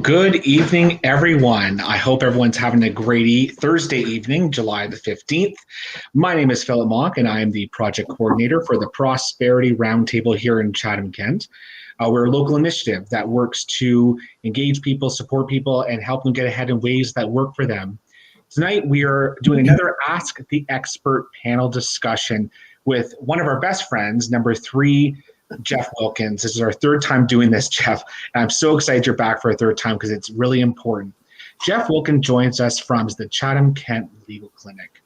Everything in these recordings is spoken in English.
Good evening, everyone. I hope everyone's having a great Thursday evening, July the 15th. My name is Philip Mock, and I am the project coordinator for the Prosperity Roundtable here in Chatham-Kent. We're a local initiative that works to engage people, support people, and help them get ahead in ways that work for them. Tonight, we are doing another Ask the Expert panel discussion with one of our best friends, number 3, Jeff Wilkins. This is our third time doing this, Jeff. And I'm so excited you're back for a third time because it's really important. Jeff Wilkins joins us from the Chatham-Kent Legal Clinic.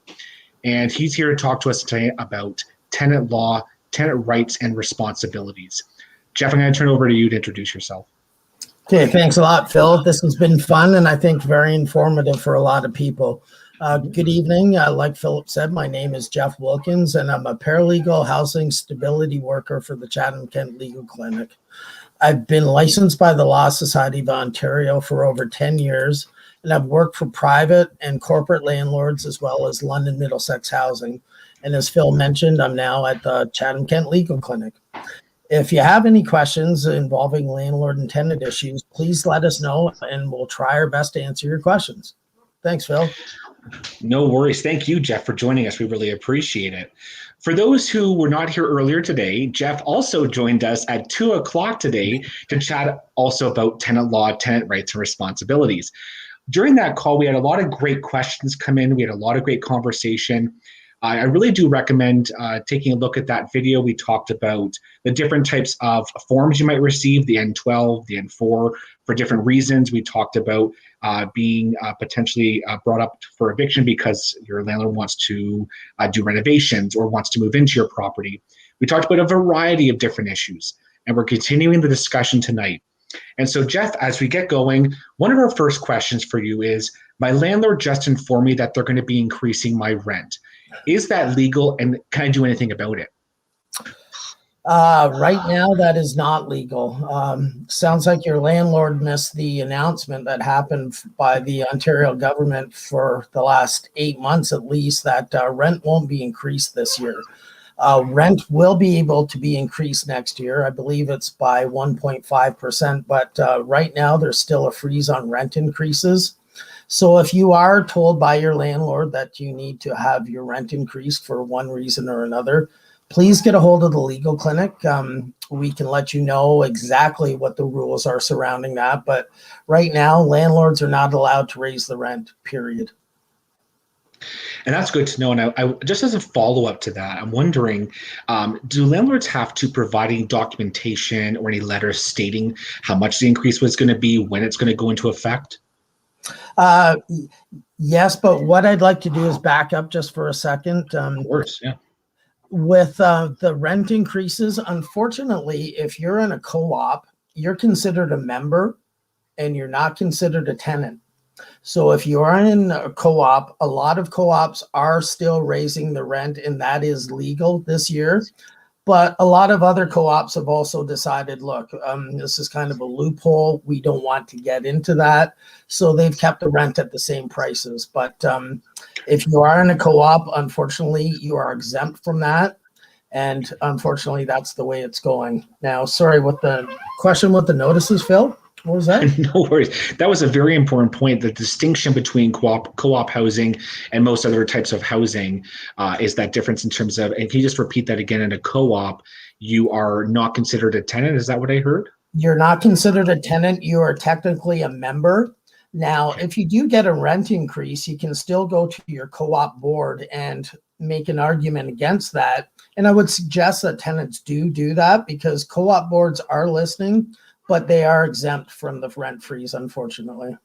And he's here to talk to us today about tenant law, tenant rights, and responsibilities. Jeff, I'm going to turn it over to you to introduce yourself. Okay, thanks a lot, Phil. This has been fun and I think very informative for a lot of people. Good evening. Like Philip said, my name is Jeff Wilkins, and I'm a paralegal housing stability worker for the Chatham-Kent Legal Clinic. I've been licensed by the Law Society of Ontario for over 10 years, and I've worked for private and corporate landlords as well as London Middlesex Housing. And as Phil mentioned, I'm now at the Chatham-Kent Legal Clinic. If you have any questions involving landlord and tenant issues, please let us know, and we'll try our best to answer your questions. Thanks, Phil. No worries. Thank you, Jeff, for joining us. We really appreciate it. For those who were not here earlier today, Jeff also joined us at 2 o'clock today to chat also about tenant law, tenant rights, and responsibilities. During that call, we had a lot of great questions come in. We had a lot of great conversation. I really do recommend taking a look at that video. We talked about the different types of forms you might receive, the N12, the N4, for different reasons. We talked about being potentially brought up for eviction because your landlord wants to do renovations or wants to move into your property. We talked about a variety of different issues, and we're continuing the discussion tonight. And so, Jeff, as we get going, one of our first questions for you is, my landlord just informed me that they're going to be increasing my rent. Is that legal, and can I do anything about it? Right now, that is not legal. Sounds like your landlord missed the announcement that happened by the Ontario government for the last 8 months at least, that rent won't be increased this year. Rent will be able to be increased next year. I believe it's by 1.5%, but right now there's still a freeze on rent increases. So if you are told by your landlord that you need to have your rent increased for one reason or another, please get a hold of the legal clinic. We can let you know exactly what the rules are surrounding that. But right now, landlords are not allowed to raise the rent, period. And that's good to know. And I just as a follow-up to that, I'm wondering, do landlords have to provide any documentation or any letters stating how much the increase was going to be, when it's going to go into effect? Yes, but what I'd like to do is back up just for a second. Of course, yeah. With the rent increases, unfortunately, if you're in a co-op, you're considered a member and you're not considered a tenant. So if you are in a co-op, a lot of co-ops are still raising the rent, and that is legal this year. But a lot of other co-ops have also decided, look, this is kind of a loophole. We don't want to get into that. So they've kept the rent at the same prices. But if you are in a co-op, unfortunately, you are exempt from that. And unfortunately, that's the way it's going. Now, sorry, what the question with the notices, Phil? What was that? No worries. That was a very important point. The distinction between co-op housing and most other types of housing is that difference in terms of, and can you just repeat that again? In a co-op, you are not considered a tenant. Is that what I heard? You're not considered a tenant. You are technically a member. Now, if you do get a rent increase, you can still go to your co-op board and make an argument against that. And I would suggest that tenants do that because co-op boards are listening, but they are exempt from the rent freeze, unfortunately.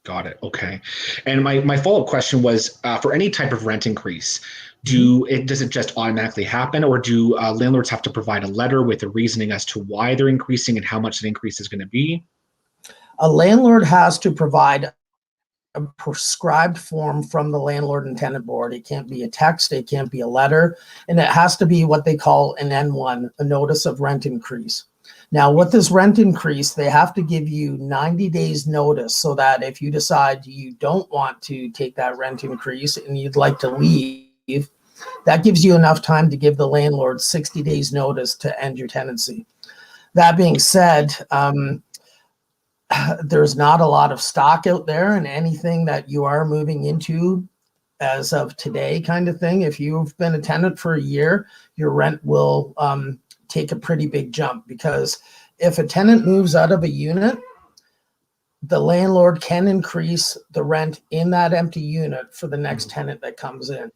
Got it. Okay. And my follow-up question was, for any type of rent increase, does it just automatically happen, or do landlords have to provide a letter with the reasoning as to why they're increasing and how much the increase is going to be? A landlord has to provide a prescribed form from the landlord and tenant board. It can't be a text, it can't be a letter, and it has to be what they call an N1, a notice of rent increase. Now, with this rent increase, they have to give you 90 days notice so that if you decide you don't want to take that rent increase and you'd like to leave, that gives you enough time to give the landlord 60 days notice to end your tenancy. That being said, there's not a lot of stock out there, and anything that you are moving into as of today kind of thing, if you've been a tenant for a year, your rent will take a pretty big jump, because if a tenant moves out of a unit, the landlord can increase the rent in that empty unit for the next tenant that comes in.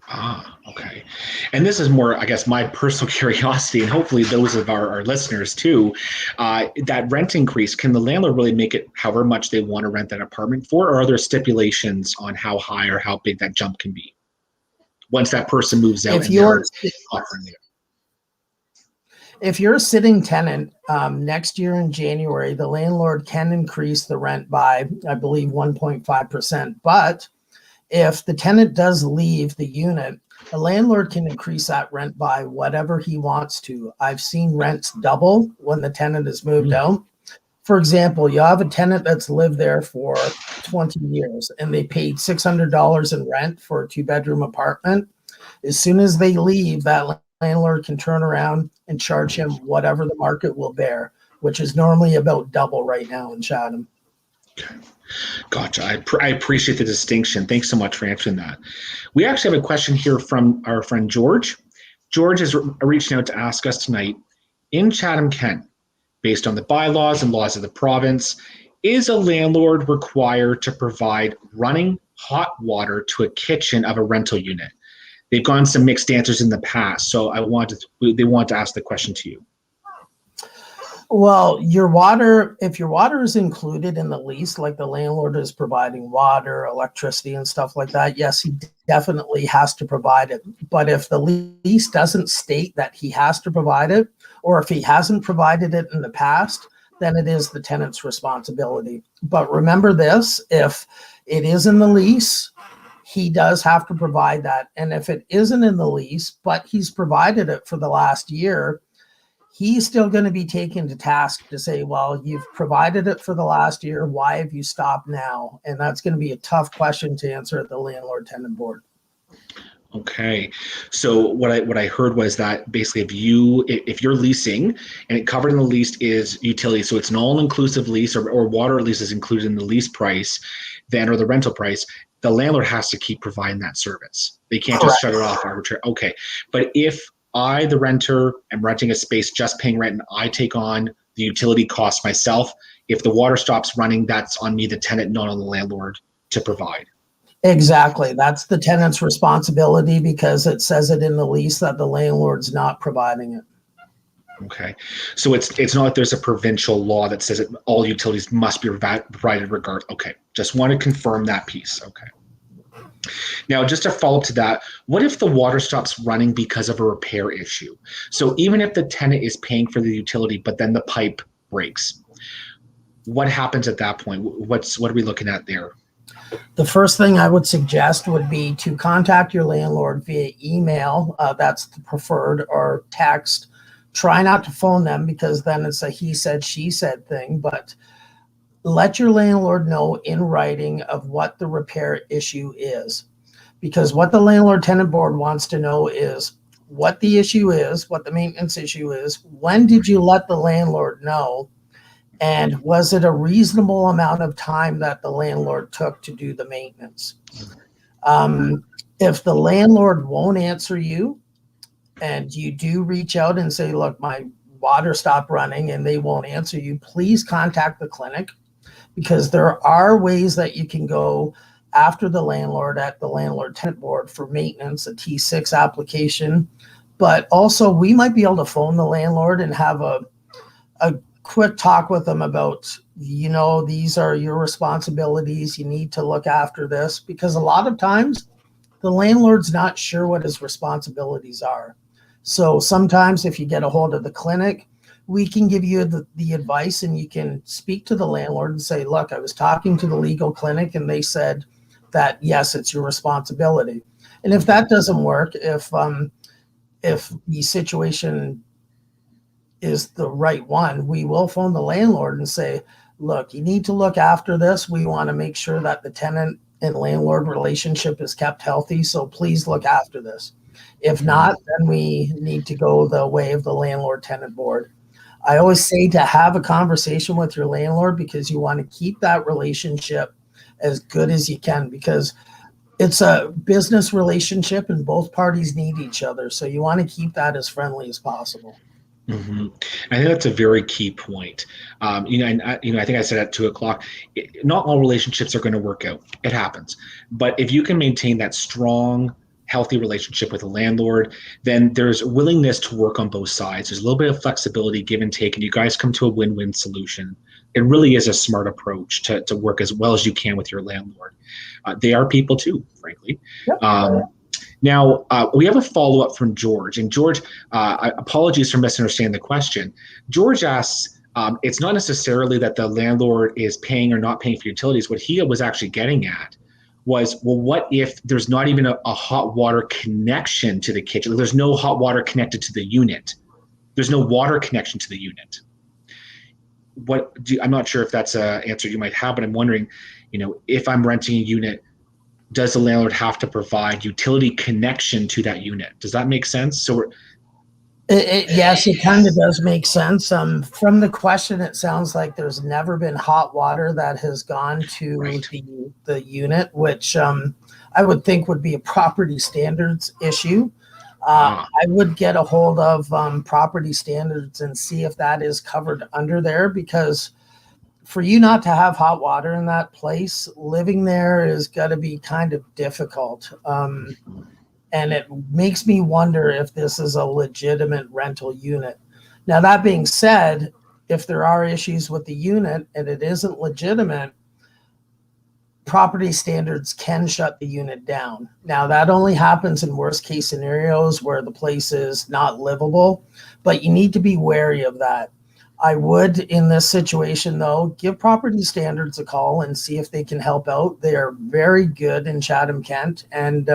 Ah, okay. And this is more, I guess, my personal curiosity, and hopefully those of our listeners too. That rent increase, can the landlord really make it however much they want to rent that apartment for, or are there stipulations on how high or how big that jump can be once that person moves out If and you're they're offering it? If you're a sitting tenant, next year in January, the landlord can increase the rent by, I believe, 1.5%. But if the tenant does leave the unit, the landlord can increase that rent by whatever he wants to. I've seen rents double when the tenant has moved out. For example, you have a tenant that's lived there for 20 years and they paid $600 in rent for a 2-bedroom apartment. As soon as they leave, that landlord can turn around and charge him whatever the market will bear, which is normally about double right now in Chatham. Okay. Gotcha. I appreciate the distinction. Thanks so much for answering that. We actually have a question here from our friend George. George is reaching out to ask us tonight, in Chatham-Kent, based on the bylaws and laws of the province, is a landlord required to provide running hot water to a kitchen of a rental unit? They've gone some mixed answers in the past, so they want to ask the question to you. Well, if your water is included in the lease, like the landlord is providing water, electricity, and stuff like that, yes, he definitely has to provide it. But if the lease doesn't state that he has to provide it, or if he hasn't provided it in the past, then it is the tenant's responsibility. But remember this, if it is in the lease, he does have to provide that. And if it isn't in the lease, but he's provided it for the last year, he's still going to be taken to task to say, well, you've provided it for the last year. Why have you stopped now? And that's going to be a tough question to answer at the landlord tenant board. Okay. So what I heard was that basically if you're leasing and it covered in the lease is utility, so it's an all-inclusive lease or water lease is included in the lease price, then or the rental price, the landlord has to keep providing that service. They can't just shut it off arbitrarily. Okay. But if I, the renter, am renting a space, just paying rent, and I take on the utility costs myself, if the water stops running, that's on me, the tenant, not on the landlord to provide. Exactly. That's the tenant's responsibility because it says it in the lease that the landlord's not providing it. Okay. So it's not like there's a provincial law that says that all utilities must be provided regardless. Okay. Just want to confirm that piece. Okay. Now, just to follow up to that, what if the water stops running because of a repair issue? So even if the tenant is paying for the utility, but then the pipe breaks, what happens at that point? What are we looking at there? The first thing I would suggest would be to contact your landlord via email. That's the preferred, or text. Try not to phone them because then it's a he said, she said thing, but let your landlord know in writing of what the repair issue is. Because what the landlord tenant board wants to know is what the issue is, what the maintenance issue is, when did you let the landlord know, and was it a reasonable amount of time that the landlord took to do the maintenance? If the landlord won't answer you and you do reach out and say, look, my water stopped running, and they won't answer you, please contact the clinic, because there are ways that you can go after the landlord at the landlord tenant board for maintenance, a T6 application. But also we might be able to phone the landlord and have a quick talk with them about, these are your responsibilities. You need to look after this, because a lot of times the landlord's not sure what his responsibilities are. So sometimes if you get a hold of the clinic, we can give you the advice, and you can speak to the landlord and say, look, I was talking to the legal clinic and they said that, yes, it's your responsibility. And if that doesn't work, if the situation is the right one, we will phone the landlord and say, look, you need to look after this. We want to make sure that the tenant and landlord relationship is kept healthy. So please look after this. If not, then we need to go the way of the landlord tenant board. I always say to have a conversation with your landlord, because you want to keep that relationship as good as you can, because it's a business relationship and both parties need each other. So you want to keep that as friendly as possible. Mm-hmm. I think that's a very key point. I think I said at 2 o'clock, not all relationships are going to work out. It happens. But if you can maintain that strong, healthy relationship with a landlord, then there's willingness to work on both sides. There's a little bit of flexibility, give and take, and you guys come to a win-win solution. It really is a smart approach to work as well as you can with your landlord. They are people too, frankly. Yep. Now, we have a follow-up from George. And George, apologies for misunderstanding the question. George asks, it's not necessarily that the landlord is paying or not paying for utilities. What he was actually getting at was, well, what if there's not even a hot water connection to the kitchen? There's no hot water connected to the unit. There's no water connection to the unit. I'm not sure if that's an answer you might have, but I'm wondering, if I'm renting a unit, does the landlord have to provide utility connection to that unit? Does that make sense? Yes, it kind of does make sense. From the question, it sounds like there's never been hot water that has gone to right. the unit, which I would think would be a property standards issue. I would get a hold of property standards and see if that is covered under there, because for you not to have hot water in that place, living there is going to be kind of difficult. And it makes me wonder if this is a legitimate rental unit. Now, that being said, if there are issues with the unit and it isn't legitimate, property standards can shut the unit down. Now, that only happens in worst case scenarios where the place is not livable, but you need to be wary of that. I would, in this situation, though, give property standards a call and see if they can help out. They are very good in Chatham-Kent. And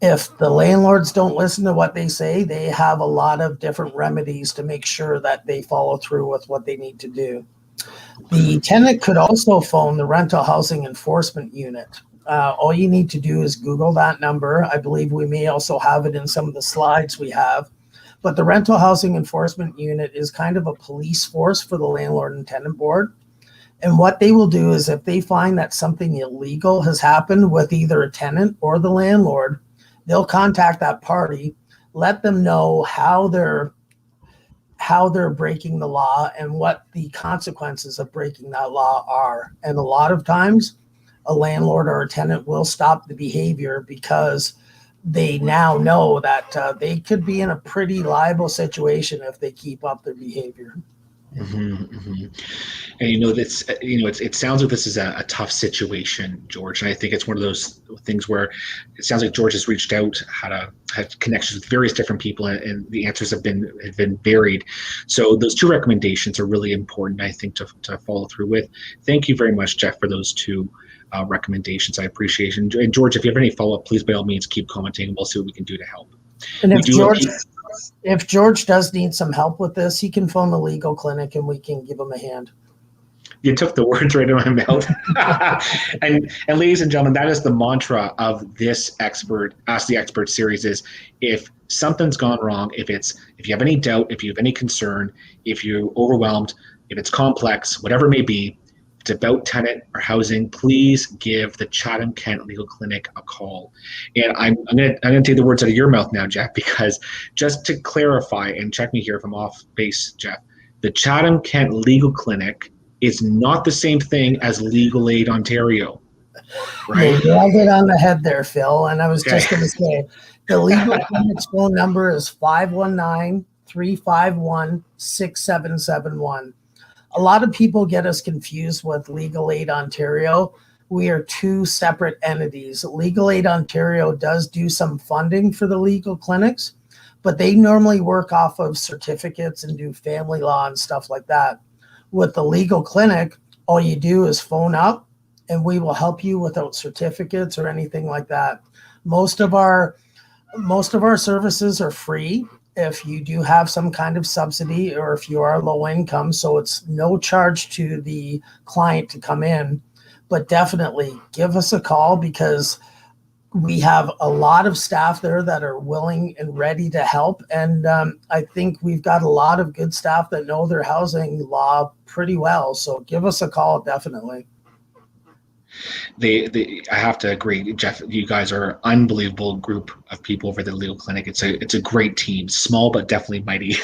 if the landlords don't listen to what they say, they have a lot of different remedies to make sure that they follow through with what they need to do. The tenant could also phone the Rental Housing Enforcement Unit. All you need to do is Google that number. I believe we may also have it in some of the slides we have. But the Rental Housing Enforcement Unit is kind of a police force for the Landlord and Tenant Board. And what they will do is, if they find that something illegal has happened with either a tenant or the landlord, they'll contact that party, let them know how they're breaking the law and what the consequences of breaking that law are. And a lot of times, a landlord or a tenant will stop the behavior because they now know that they could be in a pretty liable situation if they keep up their behavior. Mm-hmm, mm-hmm. And it sounds like this is a tough situation, George. And I think it's one of those things where it sounds like George has reached out, had connections with various different people, and the answers have been varied. So those two recommendations are really important, I think, to follow through with. Thank you very much, Jeff, for those two recommendations. I appreciate it. And George, if you have any follow-up, please by all means keep commenting, and we'll see what we can do to help. And if George does need some help with this, he can phone the legal clinic and we can give him a hand. You took the words right out of my mouth. and ladies and gentlemen, that is the mantra of this Ask the Expert series: is if something's gone wrong, if you have any doubt, if you have any concern, if you're overwhelmed, if it's complex, whatever it may be, if it's about tenant or housing, please give the Chatham-Kent Legal Clinic a call. And I'm gonna take the words out of your mouth now, Jeff, because just to clarify, and check me here if I'm off base, Jeff, the Chatham-Kent Legal Clinic is not the same thing as Legal Aid Ontario, right? You nailed it on the head there, Phil. And I was just going to say, the legal clinic's phone number is 519-351-6771. A lot of people get us confused with Legal Aid Ontario. We are two separate entities. Legal Aid Ontario does do some funding for the legal clinics, but they normally work off of certificates and do family law and stuff like that. With the legal clinic, all you do is phone up and we will help you without certificates or anything like that. Most of our services are free if you do have some kind of subsidy or if you are low income, so it's no charge to the client to come in. But definitely give us a call, because We have a lot of staff there that are willing and ready to help. And I think we've got a lot of good staff that know their housing law pretty well. So give us a call, definitely. I have to agree, Jeff. You guys are an unbelievable group of people over the legal clinic. It's a great team, small but definitely mighty.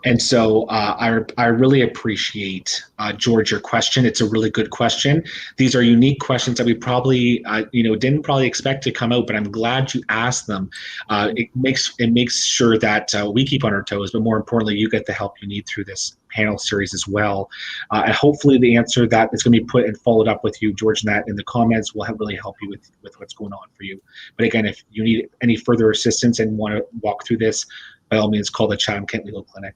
And so I really appreciate, George, your question. It's a really good question. These are unique questions that we probably didn't probably expect to come out, but I'm glad you asked them. It makes sure that we keep on our toes, but more importantly, you get the help you need through this panel series as well. And hopefully the answer that is going to be put and followed up with you, George, in the comments will really help you with what's going on for you. But again, if you need any further assistance and want to walk through this, by all means, call the Chatham-Kent Legal Clinic.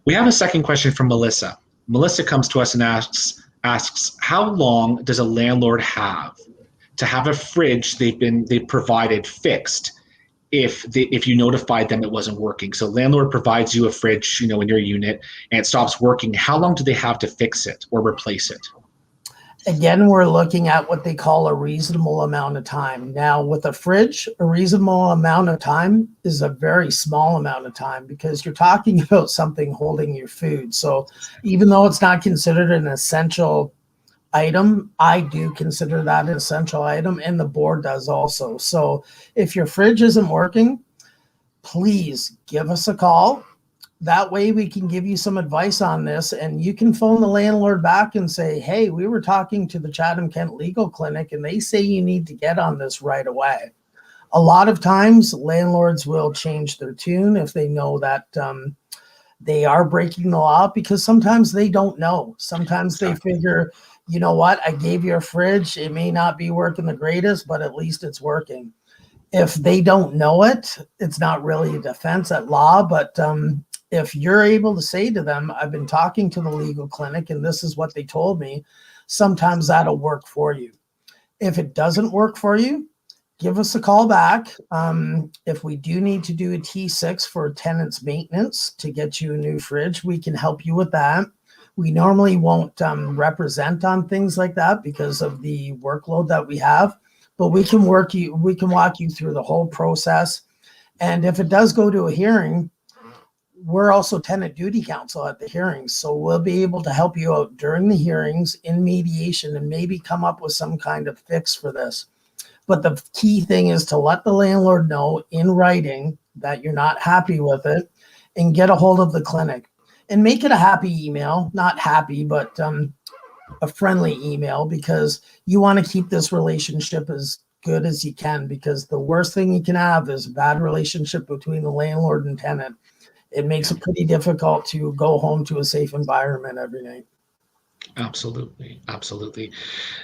We have a second question from Melissa. Melissa comes to us and asks, how long does a landlord have to have a fridge they've provided fixed if you notified them it wasn't working? So landlord provides you a fridge, in your unit, and it stops working. How long do they have to fix it or replace it? Again, we're looking at what they call a reasonable amount of time. Now, with a fridge, a reasonable amount of time is a very small amount of time because you're talking about something holding your food. So even though it's not considered an essential item, I do consider that an essential item, and the board does also. So if your fridge isn't working, please give us a call. That way we can give you some advice on this, and you can phone the landlord back and say, hey, we were talking to the Chatham-Kent Legal Clinic and they say you need to get on this right away. A lot of times landlords will change their tune if they know that they are breaking the law, because sometimes they don't know. Sometimes they figure, you know what, I gave you a fridge. It may not be working the greatest, but at least it's working. If they don't know it, it's not really a defense at law, but if you're able to say to them, I've been talking to the legal clinic and this is what they told me, sometimes that'll work for you. If it doesn't work for you, give us a call back. If we do need to do a T6 for tenant's maintenance to get you a new fridge, we can help you with that. We normally won't represent on things like that because of the workload that we have, but we can walk you through the whole process. And if it does go to a hearing, we're also tenant duty counsel at the hearings. So we'll be able to help you out during the hearings in mediation and maybe come up with some kind of fix for this. But the key thing is to let the landlord know in writing that you're not happy with it and get a hold of the clinic and make it a happy email, not happy, but a friendly email, because you want to keep this relationship as good as you can, because the worst thing you can have is a bad relationship between the landlord and tenant. It makes it pretty difficult to go home to a safe environment every night. Absolutely. Absolutely.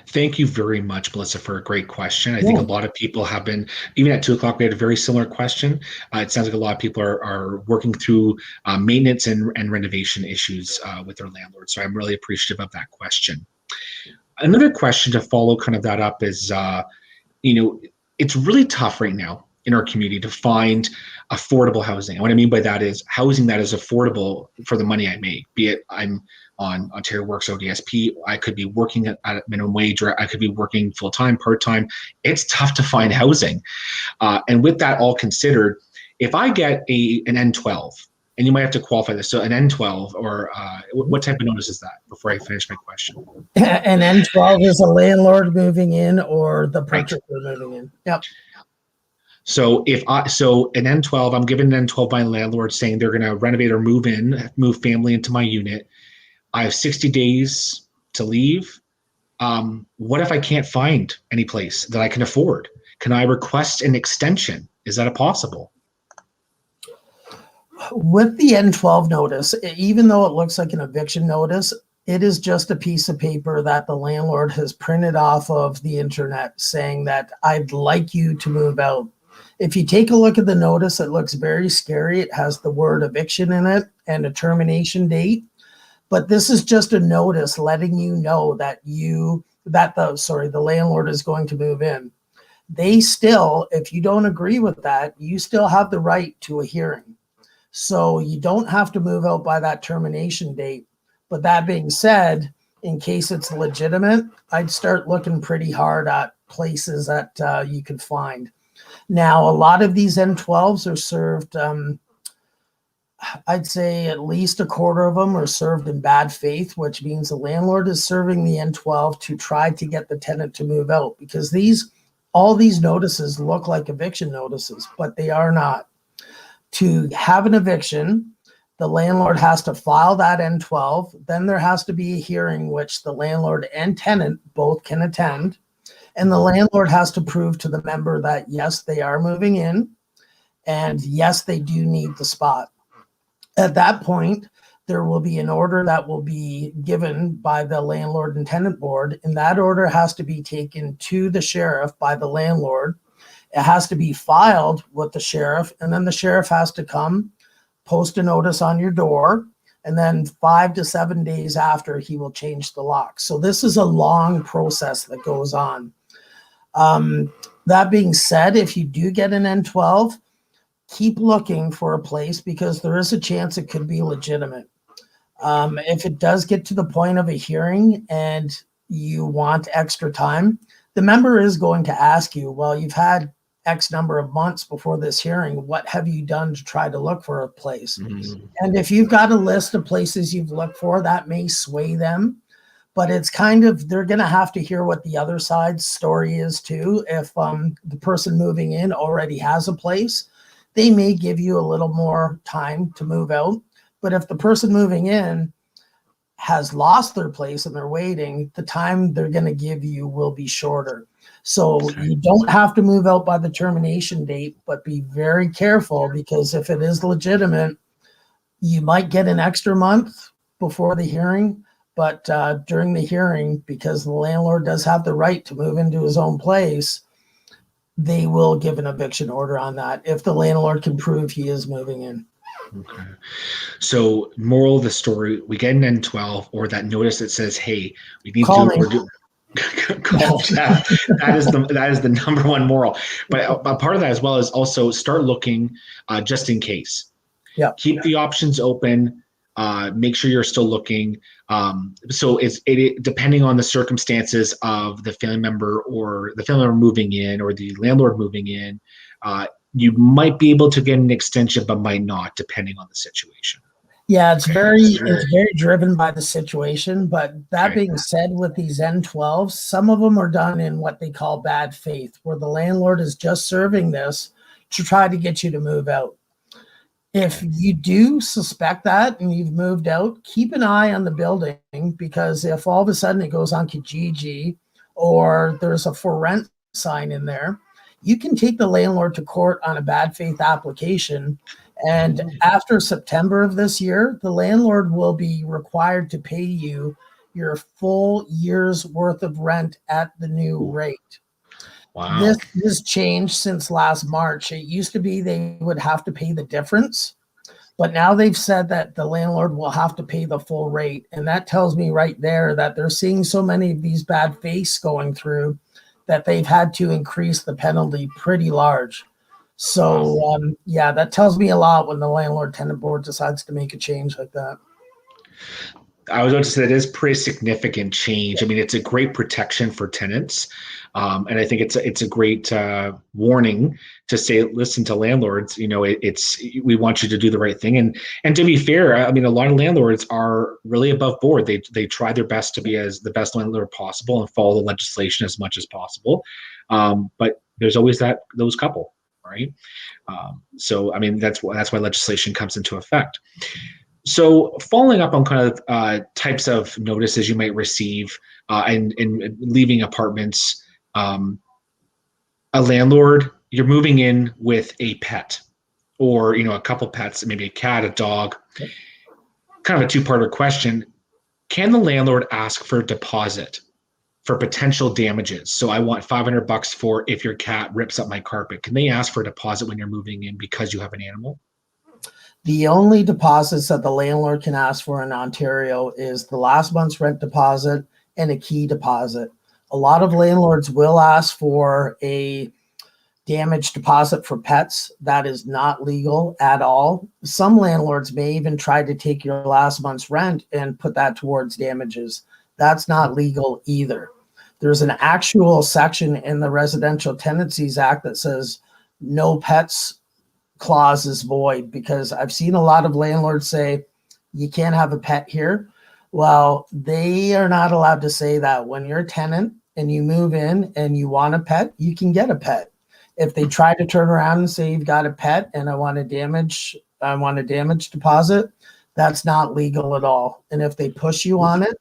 Thank you very much, Melissa, for a great question. I think a lot of people have been, even at 2:00, we had a very similar question. It sounds like a lot of people are working through maintenance and renovation issues with their landlords. So I'm really appreciative of that question. Another question to follow kind of that up is, it's really tough right now in our community to find affordable housing. And what I mean by that is housing that is affordable for the money I make, be it I'm on Ontario Works ODSP, I could be working at minimum wage, or I could be working full-time, part-time. It's tough to find housing. And with that all considered, if I get an N12, and you might have to qualify this, so an N12, or what type of notice is that, before I finish my question? An N12 is a landlord moving in or the purchaser moving in. Yep. So an N12, I'm given an N12 by a landlord saying they're going to renovate or move family into my unit. I have 60 days to leave. What if I can't find any place that I can afford? Can I request an extension? Is that possible? With the N12 notice, even though it looks like an eviction notice, it is just a piece of paper that the landlord has printed off of the internet saying that I'd like you to move out. If you take a look at the notice, it looks very scary. It has the word eviction in it and a termination date. But this is just a notice letting you know that the landlord is going to move in. They still, if you don't agree with that, you still have the right to a hearing. So you don't have to move out by that termination date. But that being said, in case it's legitimate, I'd start looking pretty hard at places that you can find. Now, a lot of these N12s are served, I'd say at least a quarter of them are served in bad faith, which means the landlord is serving the N12 to try to get the tenant to move out, because all these notices look like eviction notices, but they are not. To have an eviction, the landlord has to file that N12. Then there has to be a hearing which the landlord and tenant both can attend. And the landlord has to prove to the member that, yes, they are moving in, and yes, they do need the spot. At that point, there will be an order that will be given by the landlord and tenant board, and that order has to be taken to the sheriff by the landlord. It has to be filed with the sheriff, and then the sheriff has to come, post a notice on your door, and then 5 to 7 days after, he will change the lock. So this is a long process that goes on. That being said, if you do get an N12, keep looking for a place, because there is a chance it could be legitimate. If it does get to the point of a hearing and you want extra time, the member is going to ask you, well, you've had X number of months before this hearing. What have you done to try to look for a place? Mm-hmm. And if you've got a list of places you've looked for, that may sway them. But it's kind of, they're going to have to hear what the other side's story is too. If the person moving in already has a place, they may give you a little more time to move out. But if the person moving in has lost their place and they're waiting, the time they're going to give you will be shorter. So you don't have to move out by the termination date, but be very careful, because if it is legitimate, you might get an extra month before the hearing. But during the hearing, because the landlord does have the right to move into his own place, they will give an eviction order on that if the landlord can prove he is moving in. Okay. So moral of the story, we get an N12 or that notice that says, hey, we need Call call Jeff. That is the number one moral. But a part of that as well is also start looking just in case. Yeah. Keep the options open. Make sure you're still looking. So it depending on the circumstances of the family member or the family member moving in or the landlord moving in, you might be able to get an extension, but might not, depending on the situation. Yeah, it's very driven by the situation. But that being said, with these N12s, some of them are done in what they call bad faith, where the landlord is just serving this to try to get you to move out. If you do suspect that and you've moved out, keep an eye on the building, because if all of a sudden it goes on Kijiji or there's a for rent sign in there, you can take the landlord to court on a bad faith application. And after September of this year, the landlord will be required to pay you your full year's worth of rent at the new rate. Wow. This has changed since last March. It used to be they would have to pay the difference, but now they've said that the landlord will have to pay the full rate. And that tells me right there that they're seeing so many of these bad faiths going through that they've had to increase the penalty pretty large. So, that tells me a lot when the landlord tenant board decides to make a change like that. I was going to say that is pretty significant change. I mean, it's a great protection for tenants. And I think it's a great warning to say, listen to landlords, we want you to do the right thing. And to be fair, I mean, a lot of landlords are really above board. They try their best to be as the best landlord possible and follow the legislation as much as possible. But there's always those couple, right? So, I mean, that's why legislation comes into effect. So following up on kind of types of notices you might receive and leaving apartments, a landlord, you're moving in with a pet or, a couple pets, maybe a cat, a dog. Kind of a two-parter question. Can the landlord ask for a deposit for potential damages? So I want $500 for if your cat rips up my carpet. Can they ask for a deposit when you're moving in because you have an animal? The only deposits that the landlord can ask for in Ontario is the last month's rent deposit and a key deposit. A lot of landlords will ask for a damage deposit for pets. That is not legal at all. Some landlords may even try to take your last month's rent and put that towards damages. That's not legal either. There's an actual section in the Residential Tenancies Act that says no pets clause is void, because I've seen a lot of landlords say you can't have a pet here. Well, they are not allowed to say that. When you're a tenant and you move in and you want a pet, you can get a pet. If they try to turn around and say you've got a pet and I want a damage deposit, that's not legal at all. And if they push you on it,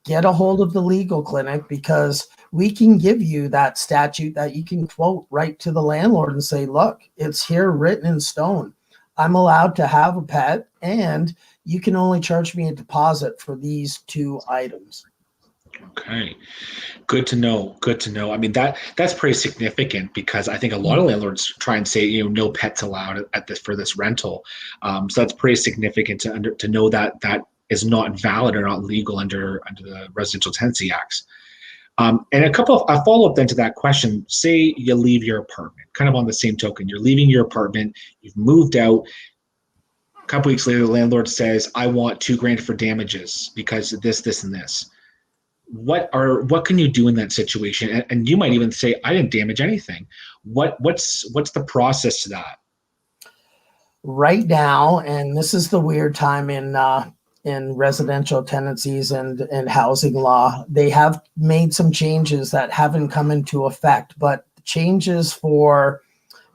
get a hold of the legal clinic, because we can give you that statute that you can quote right to the landlord and say, look, it's here written in stone. I'm allowed to have a pet, and you can only charge me a deposit for these 2 items. Okay. Good to know. Good to know. I mean, that's pretty significant, because I think a lot of landlords try and say, no pets allowed at this for this rental. So that's pretty significant to know that is not valid or not legal under the Residential Tenancy Acts. And a follow-up then to that question. Say you leave your apartment, kind of on the same token. You're leaving your apartment, you've moved out. A couple weeks later, the landlord says, I want $2,000 for damages because of this, and this. What can you do in that situation? And you might even say, I didn't damage anything. What's the process to that? Right now, and this is the weird time in residential tenancies and housing law, they have made some changes that haven't come into effect, but changes for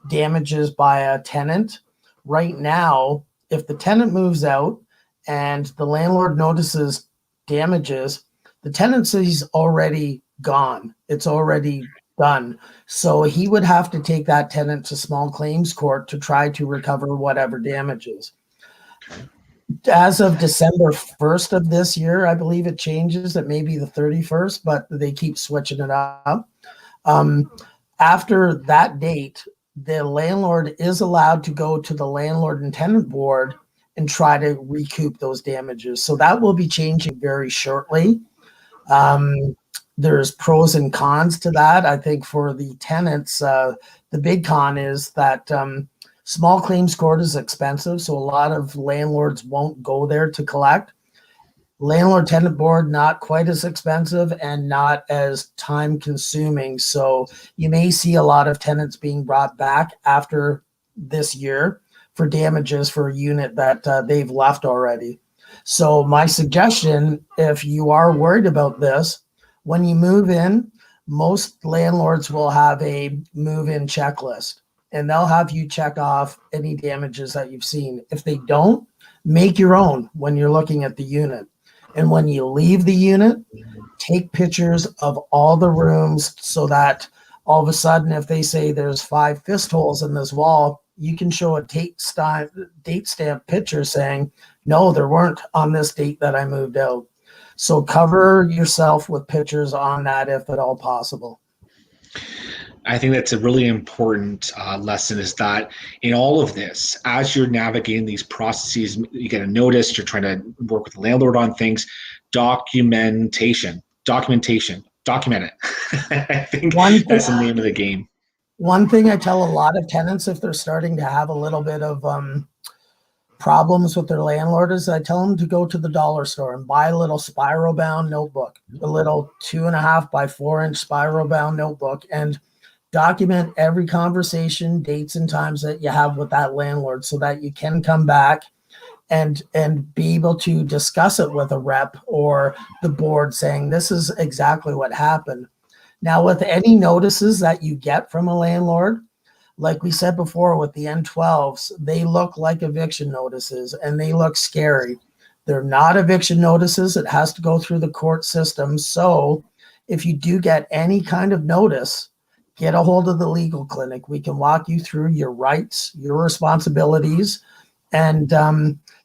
damages by a tenant. Right now, if the tenant moves out and the landlord notices damages, the tenancy's already gone. It's already done. So he would have to take that tenant to small claims court to try to recover whatever damages. As of December 1st of this year, I believe it changes. It may be the 31st, but they keep switching it up. After that date, the landlord is allowed to go to the landlord and tenant board and try to recoup those damages. So that will be changing very shortly. There's pros and cons to that. I think for the tenants, the big con is that small claims court is expensive, so a lot of landlords won't go there to collect. Landlord tenant board, not quite as expensive and not as time consuming. So you may see a lot of tenants being brought back after this year for damages for a unit that they've left already. So my suggestion, if you are worried about this, when you move in, most landlords will have a move-in checklist, and they'll have you check off any damages that you've seen. If they don't, make your own when you're looking at the unit. And when you leave the unit, take pictures of all the rooms so that all of a sudden, if they say there's 5 fist holes in this wall, you can show a date stamp picture saying, no, there weren't on this date that I moved out. So cover yourself with pictures on that if at all possible. I think that's a really important lesson, is that in all of this, as you're navigating these processes, you get a notice, you're trying to work with the landlord on things, documentation, document it. I think that's the name of the game. One thing I tell a lot of tenants, if they're starting to have a little bit of problems with their landlord, is I tell them to go to the dollar store and buy a little spiral bound notebook, a little 2.5 by 4 inch spiral bound notebook, and document every conversation, dates and times that you have with that landlord, so that you can come back and be able to discuss it with a rep or the board, saying this is exactly what happened. Now, with any notices that you get from a landlord, like we said before with the N12s, they look like eviction notices and they look scary. They're not eviction notices. It has to go through the court system. So if you do get any kind of notice, get a hold of the legal clinic. We can walk you through your rights, your responsibilities, and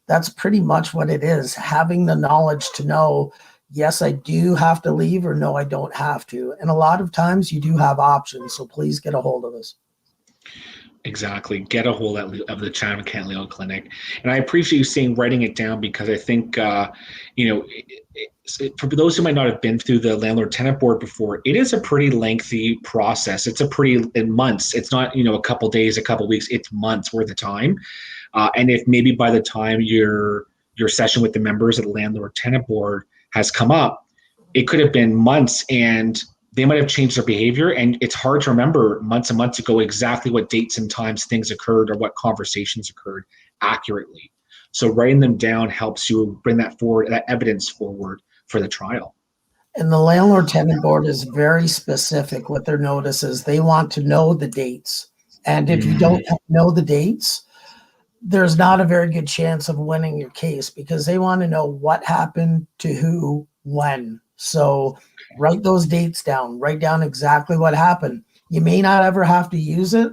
that's pretty much what it is. Having the knowledge to know, yes, I do have to leave, or no, I don't have to. And a lot of times you do have options. So please get a hold of us. Exactly. Get a hold of the Chatham-Kent Legal Clinic. And I appreciate you saying writing it down, because I think, for those who might not have been through the landlord tenant board before, it is a pretty lengthy process. It's in months. It's not, a couple days, a couple weeks, it's months worth of time. And if maybe by the time your session with the members of the landlord tenant board has come up, it could have been months, and they might have changed their behavior, and it's hard to remember months and months ago exactly what dates and times things occurred or what conversations occurred accurately. So writing them down helps you bring that forward, that evidence forward for the trial. And the landlord tenant board is very specific with their notices. They want to know the dates. And if you don't know the dates, there's not a very good chance of winning your case, because they want to know what happened to who, when. So write those dates down, write down exactly what happened. You may not ever have to use it,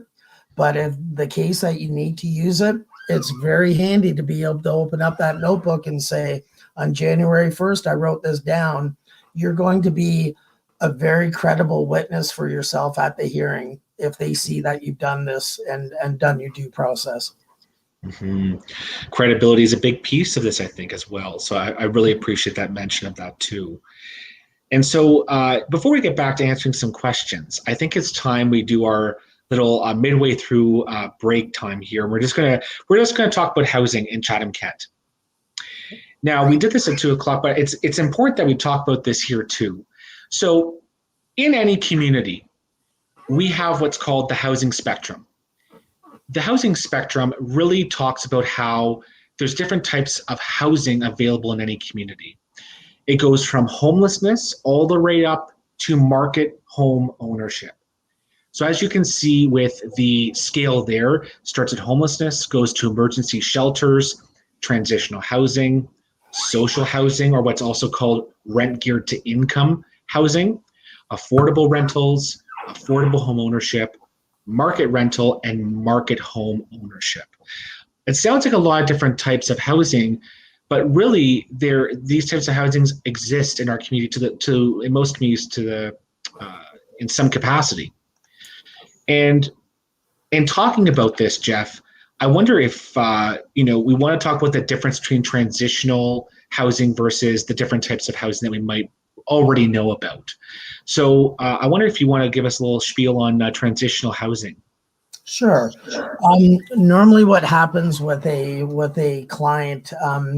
but if the case that you need to use it, it's very handy to be able to open up that notebook and say, on January 1st, I wrote this down. You're going to be a very credible witness for yourself at the hearing if they see that you've done this and done your due process. Mm-hmm. Credibility is a big piece of this, I think, as well. So I really appreciate that mention of that too. And so before we get back to answering some questions, I think it's time we do our little midway through break time here. We're just gonna talk about housing in Chatham-Kent. Now, we did this at 2 o'clock, but it's important that we talk about this here too. So in any community, we have what's called the housing spectrum. The housing spectrum really talks about how there's different types of housing available in any community. It goes from homelessness all the way up to market home ownership. So as you can see with the scale there, starts at homelessness, goes to emergency shelters, transitional housing, social housing, or what's also called rent geared to income housing, affordable rentals, affordable home ownership, market rental, and market home ownership. It sounds like a lot of different types of housing, but really these types of housings exist in our community in most communities in some capacity. And in talking about this, Jeff, I wonder if we want to talk about the difference between transitional housing versus the different types of housing that we might already know about. So I wonder if you want to give us a little spiel on transitional housing. Sure. Normally what happens with a client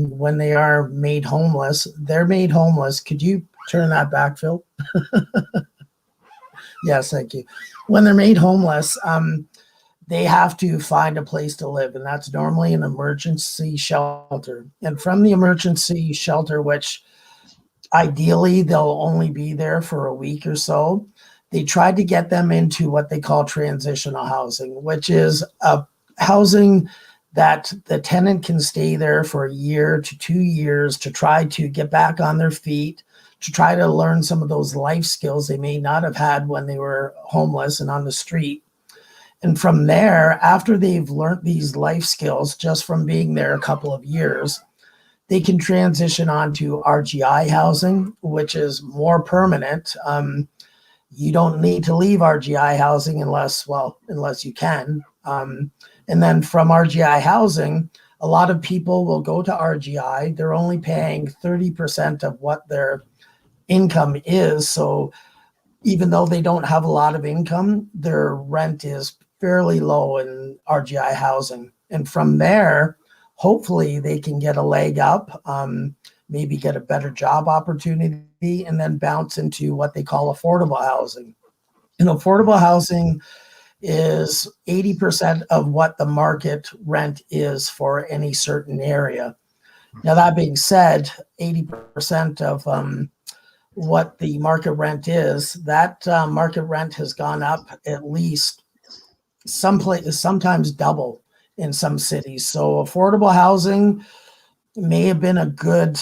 when they are made homeless, they're made homeless. Could you turn that back, Phil? Yes, thank you. When they're made homeless, they have to find a place to live, and that's normally an emergency shelter. And from the emergency shelter, which ideally they'll only be there for a week or so, they tried to get them into what they call transitional housing, which is a housing that the tenant can stay there for a year to 2 years to try to get back on their feet, to try to learn some of those life skills they may not have had when they were homeless and on the street. And from there, after they've learned these life skills just from being there a couple of years, they can transition on to RGI housing, which is more permanent. You don't need to leave RGI housing unless you can. And then from RGI housing, a lot of people will go to RGI. They're only paying 30% of what their income is. So even though they don't have a lot of income, their rent is fairly low in RGI housing. And from there, hopefully they can get a leg up, maybe get a better job opportunity, and then bounce into what they call affordable housing. And affordable housing is 80% of what the market rent is for any certain area. Now, that being said, 80% of what the market rent is, that market rent has gone up at least sometimes double in some cities. So affordable housing may have been a good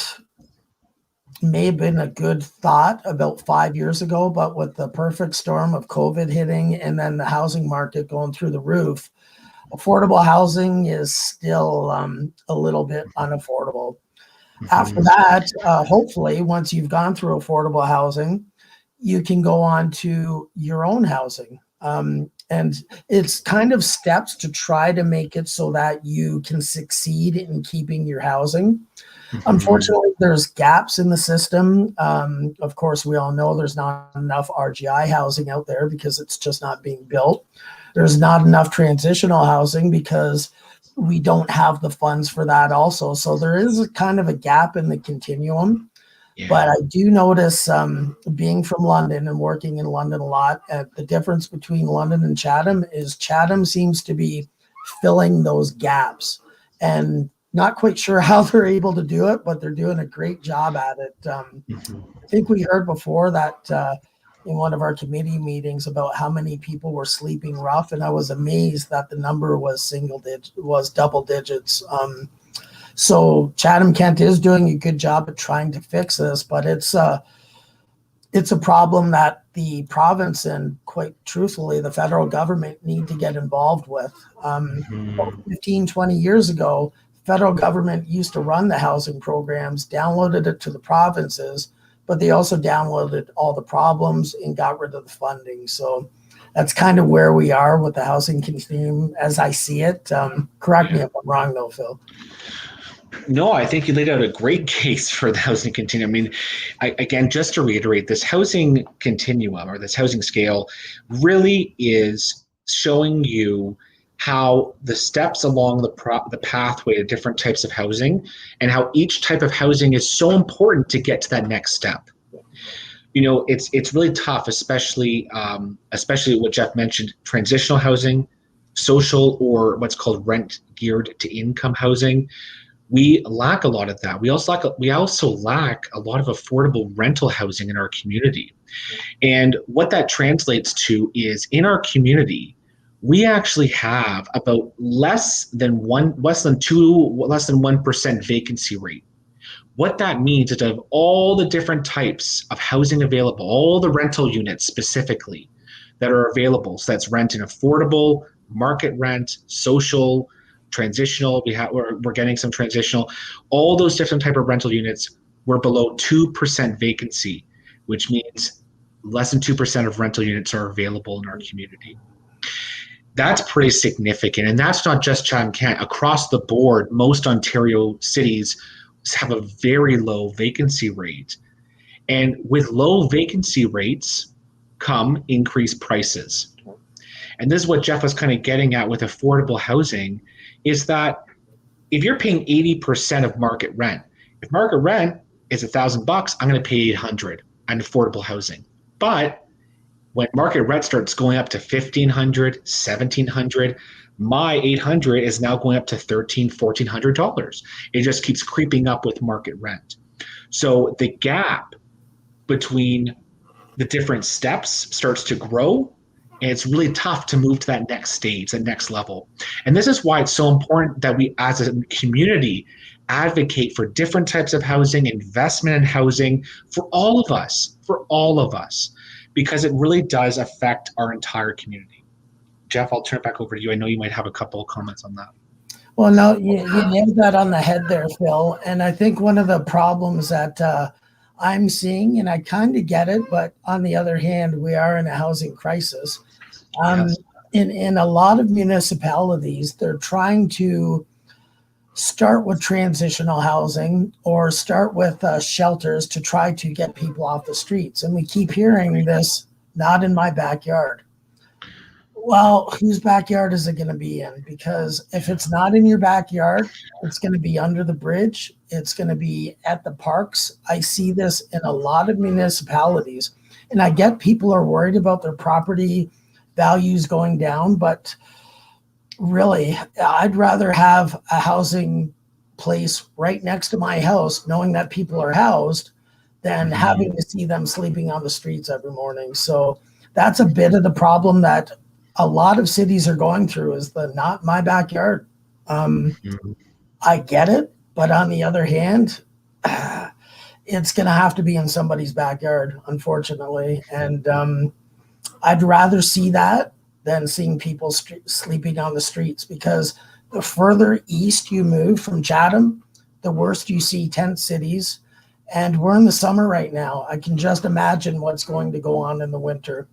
thought about 5 years ago, but with the perfect storm of COVID hitting and then the housing market going through the roof, affordable housing is still a little bit unaffordable. After that, hopefully, once you've gone through affordable housing, you can go on to your own housing. And it's kind of steps to try to make it so that you can succeed in keeping your housing. Unfortunately, there's gaps in the system. Of course, we all know there's not enough RGI housing out there because it's just not being built. There's not enough transitional housing because we don't have the funds for that also. So there is a kind of a gap in the continuum. But Yeah. I do notice, being from London and working in London a lot, the difference between London and Chatham is Chatham seems to be filling those gaps, and not quite sure how they're able to do it, but they're doing a great job at it. Mhm. I think we heard before that in one of our committee meetings about how many people were sleeping rough, and I was amazed that the number was double digits. So Chatham-Kent is doing a good job at trying to fix this, but it's a problem that the province and, quite truthfully, the federal government need to get involved with. About Mhm. 15, 20 years ago, the federal government used to run the housing programs, downloaded it to the provinces, but they also downloaded all the problems and got rid of the funding. So that's kind of where we are with the housing continuum as I see it. Correct me Yeah. if I'm wrong, though, Phil. No, I think you laid out a great case for the housing continuum. I mean, again, just to reiterate, this housing continuum or this housing scale really is showing you how the steps along the pathway to different types of housing and how each type of housing is so important to get to that next step. It's really tough, especially what Jeff mentioned: transitional housing, social, or what's called rent geared to income housing. We lack a lot of that. We also lack a lot of affordable rental housing in our community. And what that translates to is, in our community, we actually have about less than 1% vacancy rate. What that means is, of all the different types of housing available, all the rental units specifically that are available, so that's rent and affordable, market rent, social, transitional, we're getting some transitional, all those different type of rental units, we're below 2% vacancy, which means less than 2% of rental units are available in our community. That's pretty significant. And that's not just Chatham-Kent. Across the board, most Ontario cities have a very low vacancy rate. And with low vacancy rates come increased prices. And this is what Jeff was kind of getting at with affordable housing, is that if you're paying 80% of market rent, if market rent is $1,000, I'm going to pay 800 on affordable housing. But when market rent starts going up to 1,500, 1,700, my 800 is now going up to $1,300, $1,400. It just keeps creeping up with market rent. So the gap between the different steps starts to grow, and it's really tough to move to that next stage, that next level. And this is why it's so important that we as a community advocate for different types of housing, investment in housing for all of us, because it really does affect our entire community. Jeff, I'll turn it back over to you. I know you might have a couple of comments on that. Well, no, you nailed that on the head there, Phil. And I think one of the problems that I'm seeing, and I kind of get it, but on the other hand, we are in a housing crisis. Um, Yes. in a lot of municipalities, they're trying to start with transitional housing or start with shelters to try to get people off the streets. And we keep hearing this, not in my backyard. Well, whose backyard is it going to be in? Because if it's not in your backyard, it's going to be under the bridge. It's going to be at the parks. I see this in a lot of municipalities. And I get people are worried about their property values going down, but really, I'd rather have a housing place right next to my house, knowing that people are housed, than Mhm. having to see them sleeping on the streets every morning. So that's a bit of the problem that a lot of cities are going through, is the not my backyard. Mhm. I get it, but on the other hand, it's going to have to be in somebody's backyard, unfortunately. And I'd rather see that than seeing people sleeping on the streets, because the further east you move from Chatham, the worse you see tent cities. And we're in the summer right now. I can just imagine what's going to go on in the winter.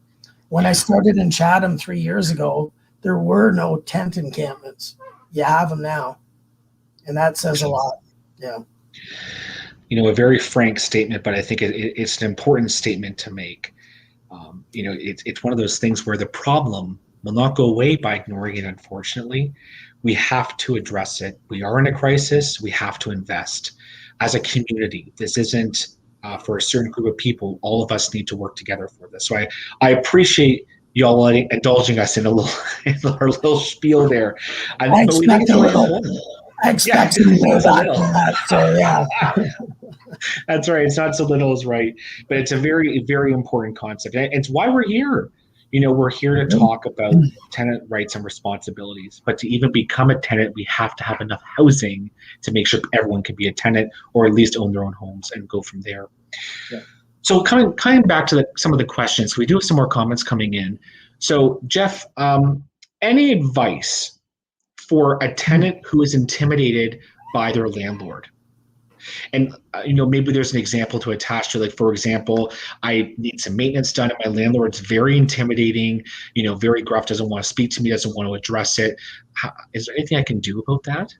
When I Yeah. started in Chatham 3 years ago, there were no tent encampments. You have them now, and that says a lot. Yeah. A very frank statement, but I think it's an important statement to make. It's one of those things where the problem will not go away by ignoring it, unfortunately. We have to address it. We are in a crisis. We have to invest as a community. This isn't for a certain group of people. All of us need to work together for this. So I appreciate y'all indulging us in a little in our little spiel there. I But we like expect to a land little. home. I Yeah, expect some not so blowback little. from that. So yeah. That's right. It's not so little is right, but it's a very, very important concept. And it's why we're here. We're here to talk about tenant rights and responsibilities. But to even become a tenant, we have to have enough housing to make sure everyone can be a tenant or at least own their own homes and go from there. Yeah. So coming back to some of the questions, we do have some more comments coming in. So Jeff, any advice for a tenant who is intimidated by their landlord? And maybe there's an example to attach to, like, for example, I need some maintenance done and my landlord's very intimidating, very gruff, doesn't want to speak to me, doesn't want to address it. Is there anything I can do about that?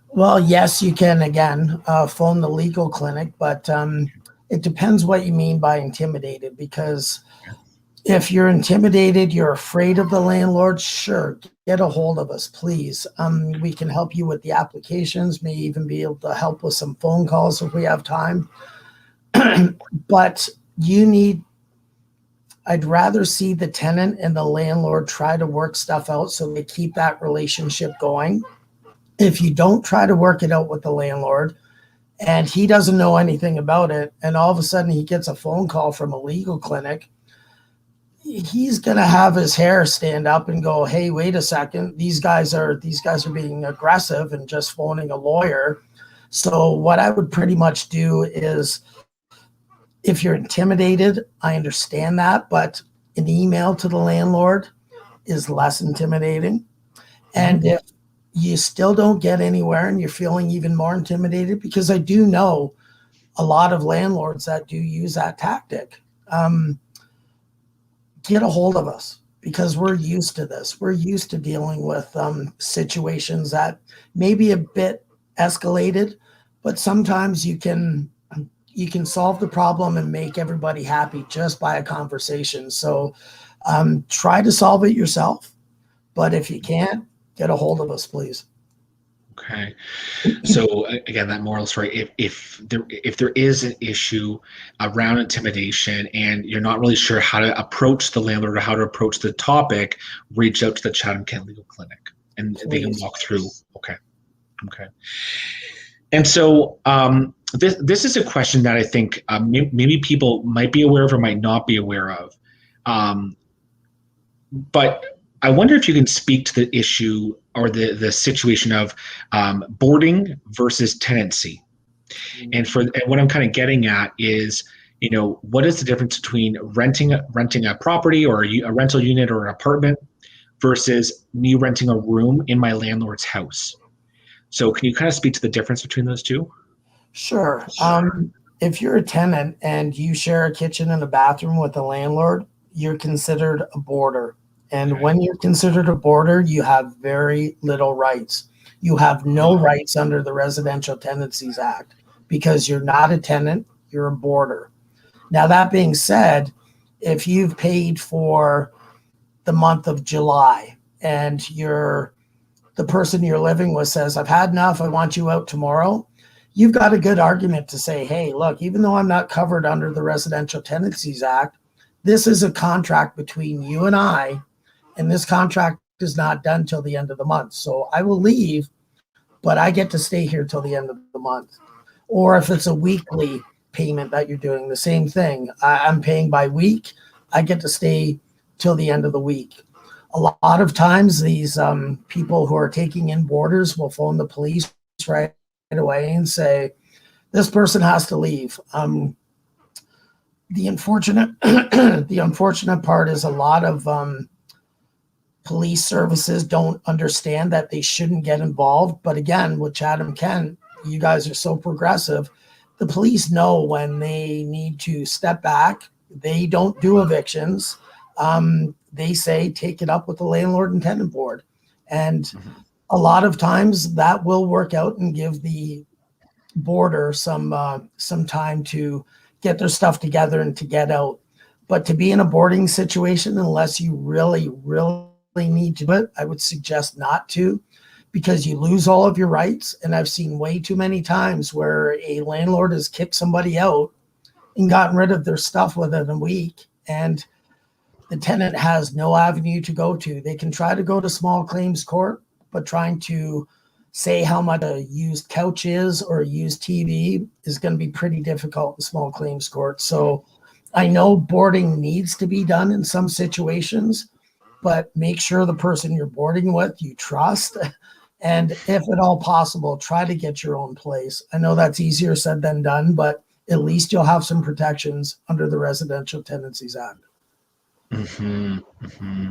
Well, yes, you can, again, phone the legal clinic, but it depends what you mean by intimidated, because if you're intimidated, you're afraid of the landlord, sure, get a hold of us, please. We can help you with the applications, may even be able to help with some phone calls if we have time. But I'd rather see the tenant and the landlord try to work stuff out so they keep that relationship going. If you don't try to work it out with the landlord and he doesn't know anything about it, and all of a sudden he gets a phone call from a legal clinic, he's going to have his hair stand up and go, hey, wait a second, these guys are being aggressive and just phoning a lawyer. So what I would pretty much do is, if you're intimidated, I understand that, but an email to the landlord is less intimidating. And if you still don't get anywhere and you're feeling even more intimidated, because I do know a lot of landlords that do use that tactic, get a hold of us, because we're used to this. We're used to dealing with situations that may be a bit escalated, but sometimes you can solve the problem and make everybody happy just by a conversation. So try to solve it yourself, but if you can't, get a hold of us, please. Okay. So again, that moral story, if there is an issue around intimidation and you're not really sure how to approach the landlord or how to approach the topic, reach out to the Chatham-Kent Legal Clinic and they can walk through. Okay. And so this is a question that I think maybe people might be aware of or might not be aware of. But I wonder if you can speak to the issue or the situation of boarding versus tenancy. And what I'm kind of getting at is, what is the difference between renting a property or a rental unit or an apartment versus me renting a room in my landlord's house? So can you kind of speak to the difference between those two? Sure. If you're a tenant and you share a kitchen and a bathroom with a landlord, you're considered a boarder. And when you're considered a boarder, you have very little rights. You have no rights under the Residential Tenancies Act because you're not a tenant, you're a boarder. Now, that being said, if you've paid for the month of July and the person you're living with says, I've had enough, I want you out tomorrow, you've got a good argument to say, hey, look, even though I'm not covered under the Residential Tenancies Act, this is a contract between you and I, and this contract is not done till the end of the month. So I will leave, but I get to stay here till the end of the month. Or if it's a weekly payment that you're doing, the same thing. I'm paying by week. I get to stay till the end of the week. A lot of times these people who are taking in boarders will phone the police right away and say, this person has to leave. The unfortunate part is a lot of police services don't understand that they shouldn't get involved. But again, with Chatham-Kent, you guys are so progressive. The police know when they need to step back. They don't do evictions. They say, take it up with the landlord and tenant board. And a lot of times that will work out and give the boarder some time to get their stuff together and to get out. But to be in a boarding situation, unless you really, really need to do it, I would suggest not to, because you lose all of your rights. And I've seen way too many times where a landlord has kicked somebody out and gotten rid of their stuff within a week, and the tenant has no avenue to go to. They can try to go to small claims court, but trying to say how much a used couch is or a used TV is going to be pretty difficult in small claims court. So I know boarding needs to be done in some situations, but make sure the person you're boarding with you trust. And if at all possible, try to get your own place. I know that's easier said than done, but at least you'll have some protections under the Residential Tenancies Act. Mm-hmm, mm-hmm.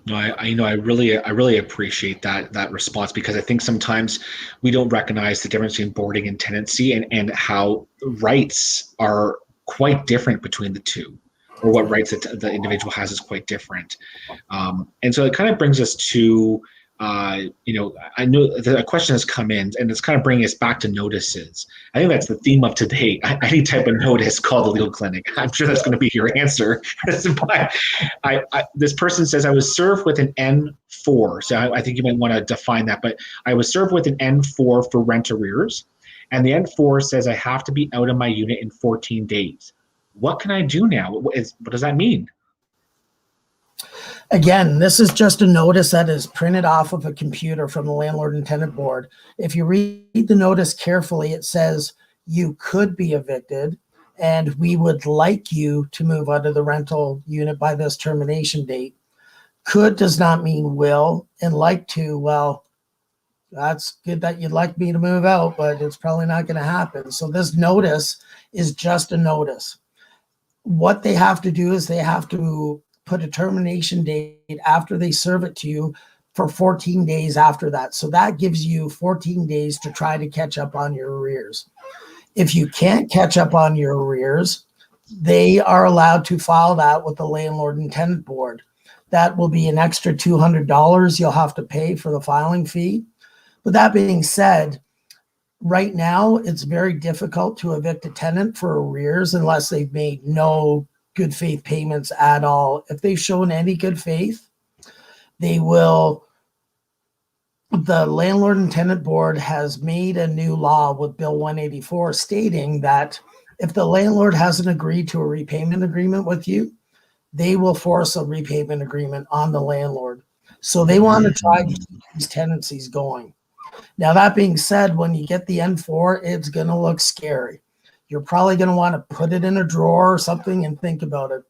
No, I really appreciate that response, because I think sometimes we don't recognize the difference between boarding and tenancy, and how rights are quite different between the two, or what rights that the individual has is quite different. And so it kind of brings us to, I know the question has come in, and it's kind of bringing us back to notices. I think that's the theme of today. Any type of notice, call the legal clinic. I'm sure that's going to be your answer. But this person says, I was served with an N4. So I think you might want to define that. But I was served with an N4 for rent arrears. And the N4 says I have to be out of my unit in 14 days. What can I do now? What does that mean? Again, this is just a notice that is printed off of a computer from the Landlord and Tenant Board. If you read the notice carefully, it says you could be evicted, and we would like you to move out of the rental unit by this termination date. Could does not mean will, and like to, well, that's good that you'd like me to move out, but it's probably not going to happen. So this notice is just a notice. What they have to do is they have to put a termination date after they serve it to you for 14 days after that. So that gives you 14 days to try to catch up on your arrears. If you can't catch up on your arrears, they are allowed to file that with the Landlord and Tenant Board. That will be an extra $200 you'll have to pay for the filing fee. But that being said, right now it's very difficult to evict a tenant for arrears unless they've made no good faith payments at all. If they've shown any good faith, they will. The Landlord and Tenant Board has made a new law with Bill 184 stating that if the landlord hasn't agreed to a repayment agreement with you, they will force a repayment agreement on the landlord. So they want to try to keep these tenancies going. Now, that being said, when you get the N4, it's going to look scary. You're probably going to want to put it in a drawer or something and think about it.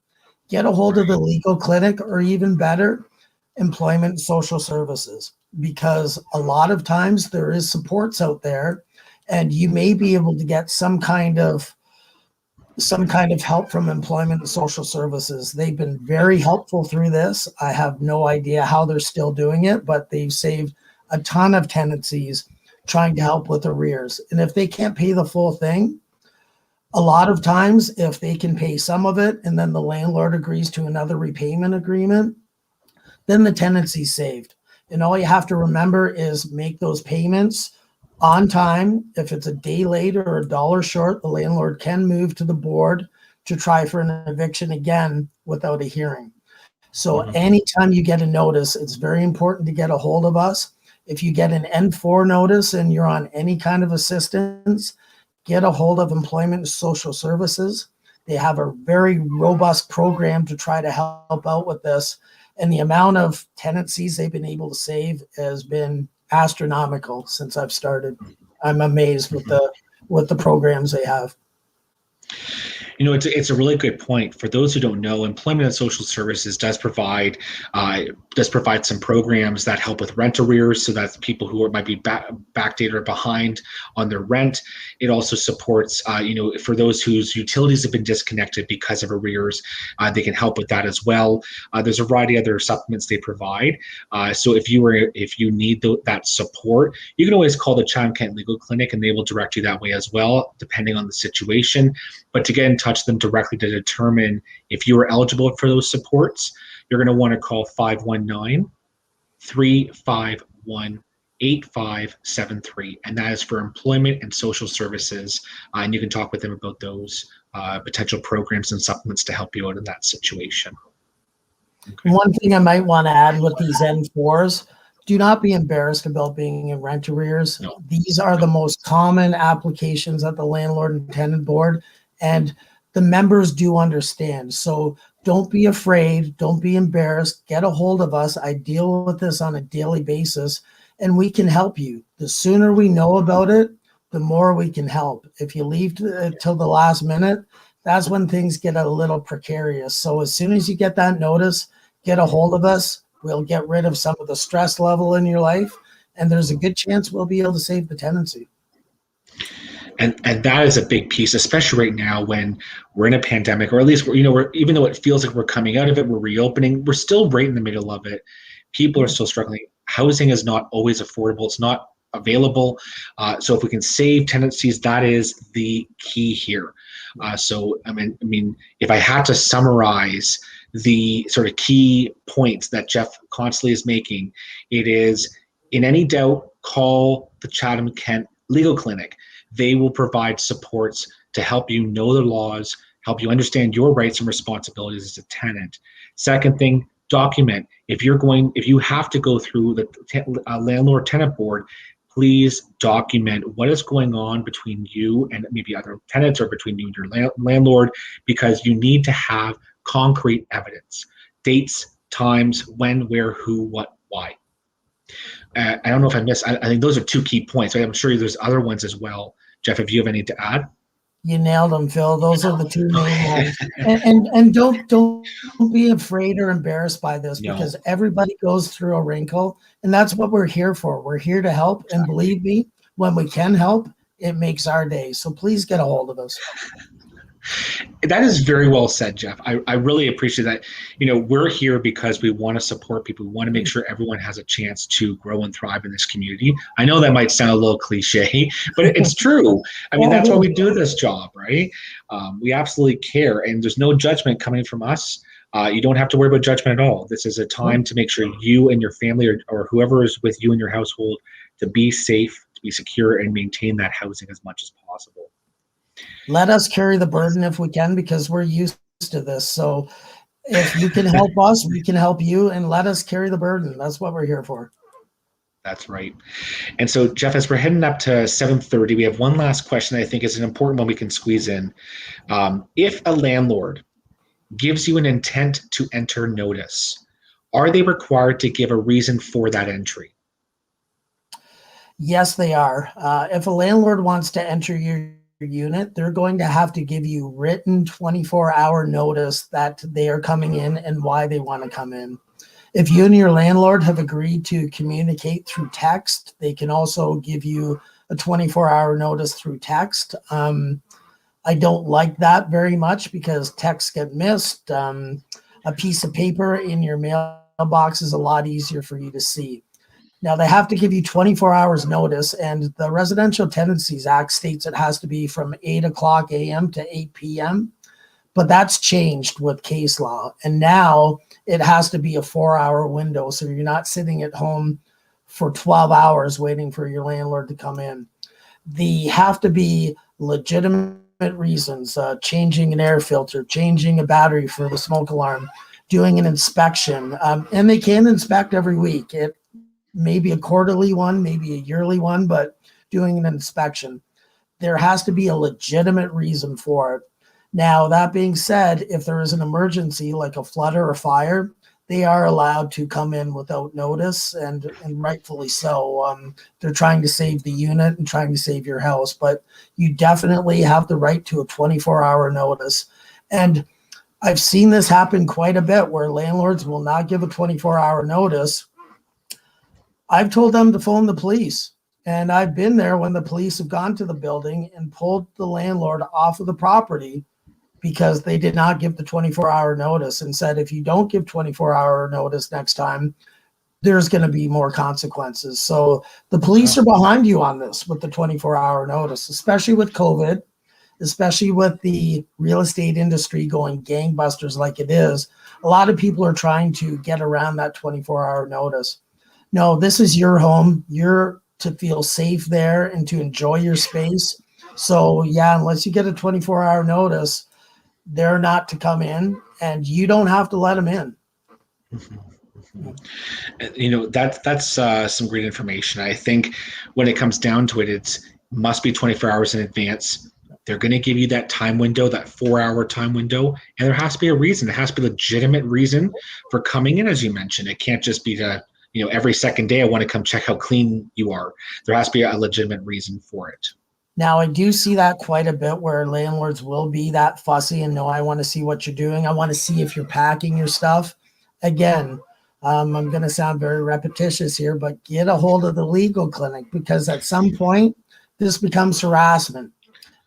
Get a hold of the legal clinic, or even better, Employment and Social Services, because a lot of times there is supports out there, and you may be able to get some kind of help from Employment and Social Services. They've been very helpful through this. I have no idea how they're still doing it, but they've saved a ton of tenancies trying to help with arrears. And if they can't pay the full thing, a lot of times, if they can pay some of it and then the landlord agrees to another repayment agreement, then the tenancy's saved. And all you have to remember is make those payments on time. If it's a day late or a dollar short, the landlord can move to the board to try for an eviction again without a hearing. So anytime you get a notice, it's very important to get a hold of us. If you get an N4 notice and you're on any kind of assistance, get a hold of Employment and Social Services. They have a very robust program to try to help out with this. And the amount of tenancies they've been able to save has been astronomical since I've started. I'm amazed with the programs they have. You know, it's a really good point. For those who don't know, Employment and Social Services does provide some programs that help with rent arrears, so that's people who might be backdated or behind on their rent. It also supports, for those whose utilities have been disconnected because of arrears, they can help with that as well. There's a variety of other supplements they provide. So if you need that support, you can always call the Chatham-Kent Legal Clinic, and they will direct you that way as well, depending on the situation. But to get in touch with them directly to determine if you are eligible for those supports, you're going to want to call 519-351-8573, and that is for Employment and Social Services. And you can talk with them about those potential programs and supplements to help you out in that situation. Okay. One thing I might want to add with these N4s, Do not be embarrassed about being in rent arrears. No. These are the most common applications at the Landlord and Tenant Board, and the members do understand. So don't be afraid. Don't be embarrassed. Get a hold of us. I deal with this on a daily basis, and we can help you. The sooner we know about it, the more we can help. If you leave till the last minute, that's when things get a little precarious. So as soon as you get that notice, get a hold of us. We'll get rid of some of the stress level in your life, and there's a good chance we'll be able to save the tenancy. And that is a big piece, especially right now when we're in a pandemic, or at least we're even though it feels like we're coming out of it, we're reopening, we're still right in the middle of it. People are still struggling. Housing is not always affordable. It's not available. So if we can save tenancies, that is the key here. So I mean, if I had to summarize the sort of key points that Jeff constantly is making, it is, in any doubt, call the Chatham-Kent Legal Clinic. They will provide supports to help you know the laws, help you understand your rights and responsibilities as a tenant. Second thing, document. If you have to go through the landlord tenant board, please document what is going on between you and maybe other tenants, or between you and your landlord, because you need to have concrete evidence, dates, times, when, where, who, what, why. I don't know if I missed. I think those are two key points. I'm sure there's other ones as well. Jeff, if you have any to add. You nailed them, Phil. Those are the two main ones. And don't be afraid or embarrassed by this, because everybody goes through a wrinkle, and that's what we're here for. We're here to help, and believe me, when we can help, it makes our day. So please get a hold of us. That is very well said, Jeff. I really appreciate that. We're here because we want to support people. We want to make sure everyone has a chance to grow and thrive in this community. I know that might sound a little cliche, but it's true. I mean, that's why we do this job, right? We absolutely care, and there's no judgment coming from us. You don't have to worry about judgment at all. This is a time to make sure you and your family, or whoever is with you in your household, to be safe, to be secure, and maintain that housing as much as possible. Let us carry the burden if we can, because we're used to this. So if you can help us, we can help you, and let us carry the burden. That's what we're here for. That's right. And so, Jeff, as we're heading up to 7:30, we have one last question I think is an important one we can squeeze in. If a landlord gives you an intent to enter notice, are they required to give a reason for that entry? Yes, they are. If a landlord wants to enter your unit, they're going to have to give you written 24-hour notice that they are coming in and why they want to come in. If you and your landlord have agreed to communicate through text, they can also give you a 24-hour notice through text. I don't like that very much, because texts get missed. A piece of paper in your mailbox is a lot easier for you to see. Now, they have to give you 24 hours notice, and the Residential Tenancies Act states it has to be from 8 o'clock a.m. to 8 p.m., but that's changed with case law, and now it has to be a 4-hour window, so you're not sitting at home for 12 hours waiting for your landlord to come in. They have to be legitimate reasons, changing an air filter, changing a battery for the smoke alarm, doing an inspection, and they can inspect every week. It maybe a quarterly one, maybe a yearly one, but doing an inspection. There has to be a legitimate reason for it. Now, that being said, if there is an emergency like a flood or a fire, they are allowed to come in without notice, and rightfully so. They're trying to save the unit and trying to save your house, but you definitely have the right to a 24-hour notice. And I've seen this happen quite a bit, where landlords will not give a 24-hour notice. I've told them to phone the police, and I've been there when the police have gone to the building and pulled the landlord off of the property because they did not give the 24-hour notice, and said, if you don't give 24-hour notice next time, there's going to be more consequences. So the police are behind you on this with the 24-hour notice, especially with COVID, especially with the real estate industry going gangbusters like it is. A lot of people are trying to get around that 24-hour notice. No, this is your home. You're to feel safe there and to enjoy your space. So yeah, unless you get a 24-hour notice, they're not to come in, and you don't have to let them in. That's some great information. I think when it comes down to it, it's must be 24 hours in advance. They're going to give you that time window, that 4-hour time window, and there has to be a reason. There has to be a legitimate reason for coming in, as you mentioned. It can't just be to, every second day I want to come check how clean you are. There has to be a legitimate reason for it. Now, I do see that quite a bit where landlords will be that fussy and no, I want to see what you're doing. I want to see if you're packing your stuff. Again, I'm going to sound very repetitious here, but get a hold of the legal clinic, because at some point this becomes harassment.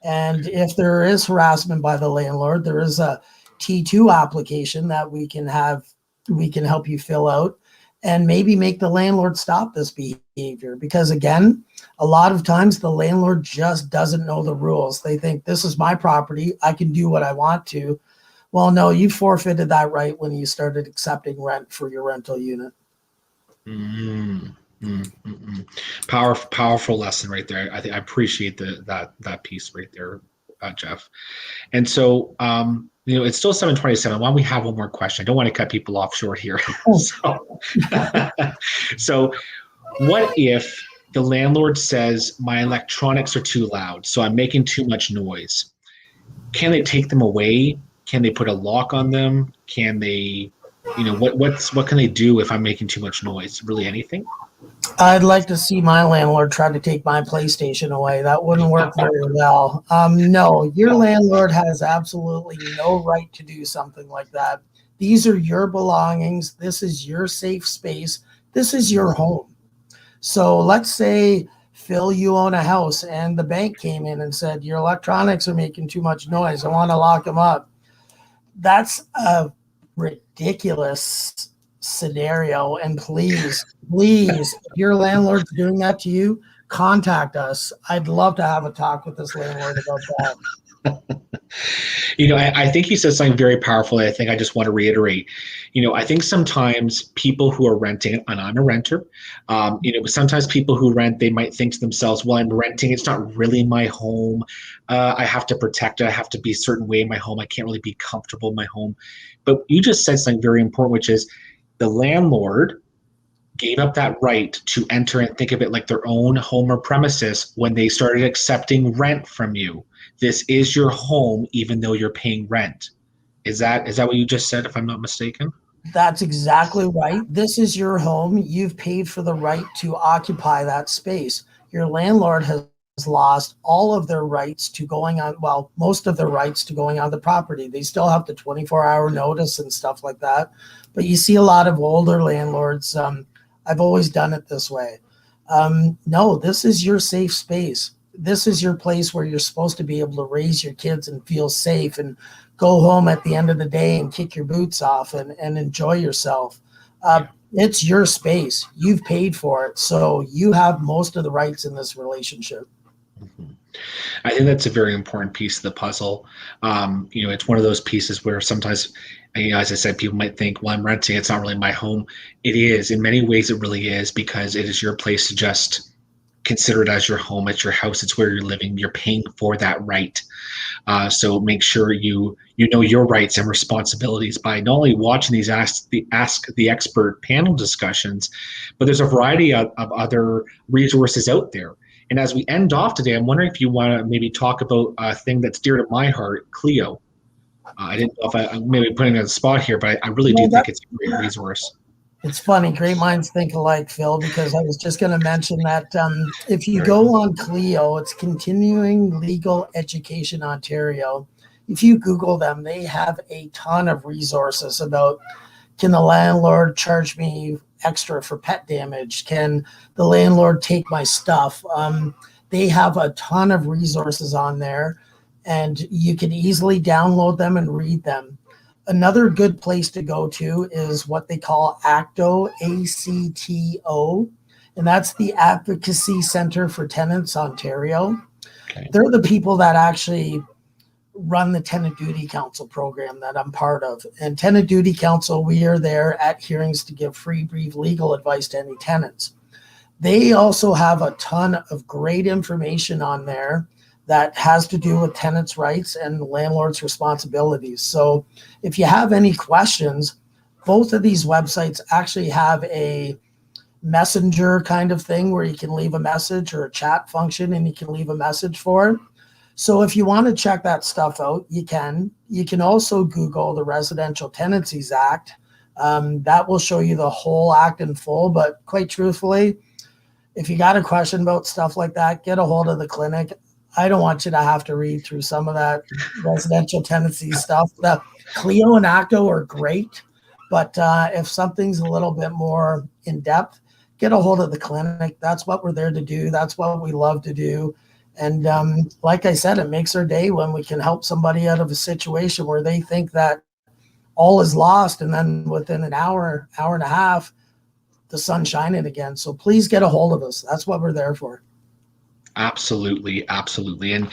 And if there is harassment by the landlord, there is a T2 application that we can help you fill out and maybe make the landlord stop this behavior. Because again, a lot of times the landlord just doesn't know the rules. They think, this is my property, I can do what I want to. Well, no, you forfeited that right when you started accepting rent for your rental unit. Powerful lesson right there. I appreciate that piece right there, Jeff. And so, it's still 7:27. Why don't we have one more question? I don't want to cut people off short here. So what if the landlord says my electronics are too loud, so I'm making too much noise? Can they take them away? Can they put a lock on them? Can they, what can they do if I'm making too much noise? Really anything? I'd like to see my landlord try to take my PlayStation away. That wouldn't work very well. No, your landlord has absolutely no right to do something like that. These are your belongings. This is your safe space. This is your home. So let's say, Phil, you own a house and the bank came in and said, your electronics are making too much noise. I want to lock them up. That's a ridiculous scenario. And please, if your landlord's doing that to you, contact us. I'd love to have a talk with this landlord about that. I think you said something very powerful. I think I just want to reiterate. I think sometimes people who are renting, and I'm a renter, sometimes people who rent, they might think to themselves, well, I'm renting, it's not really my home. I have to protect it. I have to be a certain way in my home. I can't really be comfortable in my home. But you just said something very important, which is the landlord gave up that right to enter and think of it like their own home or premises when they started accepting rent from you. This is your home, even though you're paying rent. Is that what you just said, if I'm not mistaken? That's exactly right. This is your home. You've paid for the right to occupy that space. Your landlord has lost all of their rights to going on, well, most of their rights to going on the property. They still have the 24-hour notice and stuff like that. But you see a lot of older landlords. I've always done it this way. No, this is your safe space. This is your place where you're supposed to be able to raise your kids and feel safe and go home at the end of the day and kick your boots off and enjoy yourself. It's your space. You've paid for it. So you have most of the rights in this relationship. Mm-hmm. I think that's a very important piece of the puzzle. It's one of those pieces where sometimes, as I said, people might think, well, I'm renting, it's not really my home. It is. In many ways, it really is, because it is your place to just consider it as your home. It's your house. It's where you're living. You're paying for that right. So make sure you know your rights and responsibilities by not only watching these Ask the Expert panel discussions, but there's a variety of other resources out there. And as we end off today, I'm wondering if you want to maybe talk about a thing that's dear to my heart, Clio. I didn't know if I'm maybe putting it on the spot here, but I really do think it's a great resource. It's funny, great minds think alike, Phil, because I was just going to mention that if you go on Clio, it's Continuing Legal Education Ontario. If you Google them, they have a ton of resources about, can the landlord charge me extra for pet damage? Can the landlord take my stuff? They have a ton of resources on there, and you can easily download them and read them. Another good place to go to is what they call ACTO, A-C-T-O, and that's the Advocacy Center for Tenants Ontario. Okay. They're the people that actually run the Tenant Duty Council program that I'm part of. And Tenant Duty Council, we are there at hearings to give free, brief legal advice to any tenants. They also have a ton of great information on there that has to do with tenants' rights and landlords' responsibilities. So if you have any questions, both of these websites actually have a messenger kind of thing where you can leave a message, or a chat function, and you can leave a message for it. So if you want to check that stuff out, you can. You can also Google the Residential Tenancies Act. That will show you the whole act in full. But quite truthfully, if you got a question about stuff like that, get a hold of the clinic. I don't want you to have to read through some of that residential tenancy stuff. The Clio and Acto are great, but if something's a little bit more in depth, get a hold of the clinic. That's what we're there to do. That's what we love to do. And like I said, it makes our day when we can help somebody out of a situation where they think that all is lost, and then within an hour, hour and a half, the sun's shining again. So please get a hold of us. That's what we're there for. Absolutely, absolutely. And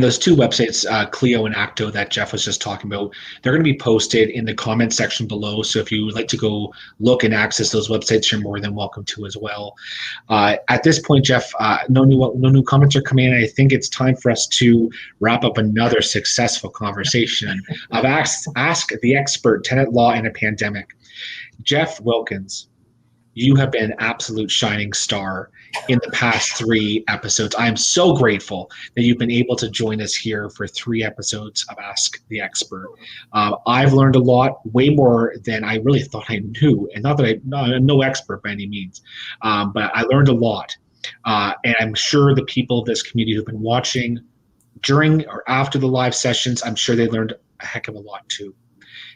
those two websites, Clio and Acto, that Jeff was just talking about, they're going to be posted in the comment section below. So if you would like to go look and access those websites, you're more than welcome to as well. At this point, Jeff, no new comments are coming in. I think it's time for us to wrap up another successful conversation of Ask the Expert, Tenant Law in a Pandemic. Jeff Wilkins, you have been an absolute shining star in the past 3 episodes. I am so grateful that you've been able to join us here for 3 episodes of Ask the Expert. I've learned a lot, way more than I really thought I knew. And not that I'm no expert by any means, but I learned a lot. And I'm sure the people of this community who've been watching during or after the live sessions, I'm sure they learned a heck of a lot too.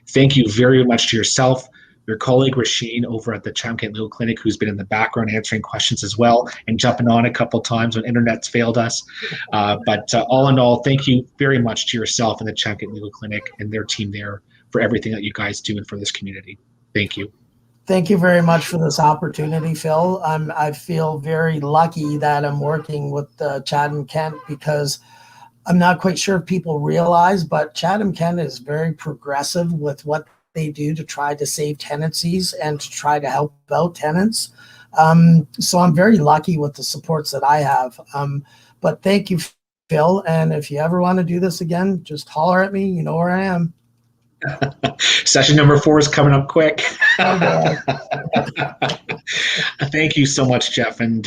Thank you very much to yourself, your colleague Rasheen over at the Chatham-Kent Legal Clinic, who's been in the background answering questions as well and jumping on a couple times when internet's failed us. But all in all, thank you very much to yourself and the Chatham-Kent Legal Clinic and their team there for everything that you guys do and for this community. Thank you. Thank you very much for this opportunity, Phil. I feel very lucky that I'm working with Chatham-Kent, because I'm not quite sure if people realize, but Chatham-Kent is very progressive with what they do to try to save tenancies and to try to help out tenants. So I'm very lucky with the supports that I have. But thank you, Phil. And if you ever want to do this again, just holler at me. You know where I am. Session number 4 is coming up quick. Thank you so much, Jeff. And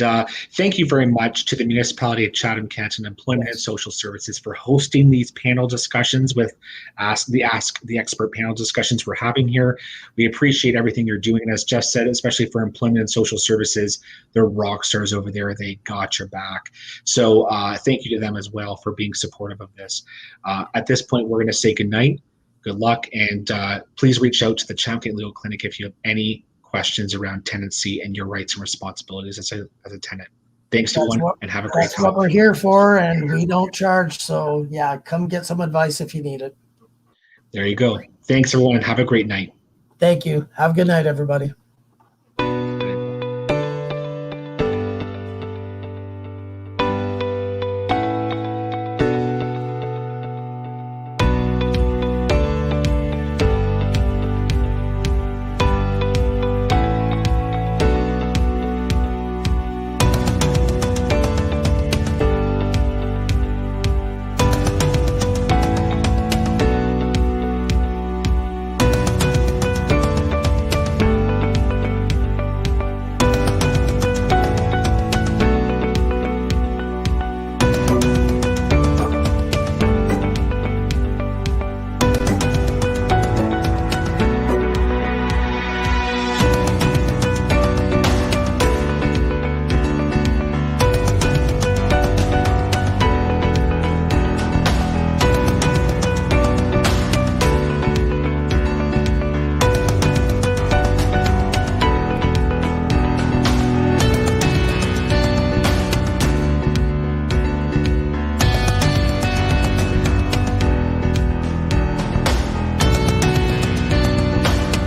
thank you very much to the Municipality of Chatham-Kent and Employment and Social Services for hosting these panel discussions with Ask the Expert panel discussions we're having here. We appreciate everything you're doing. And as Jeff said, especially for Employment and Social Services, they're rock stars over there. They got your back. So thank you to them as well for being supportive of this. At this point, we're going to say goodnight. Good luck, and please reach out to the Chatham-Kent Legal Clinic if you have any questions around tenancy and your rights and responsibilities as a tenant. Thanks to everyone, and have a great time. That's what we're here for, and we don't charge. So yeah, come get some advice if you need it. There you go. Thanks, everyone, and have a great night. Thank you. Have a good night, everybody.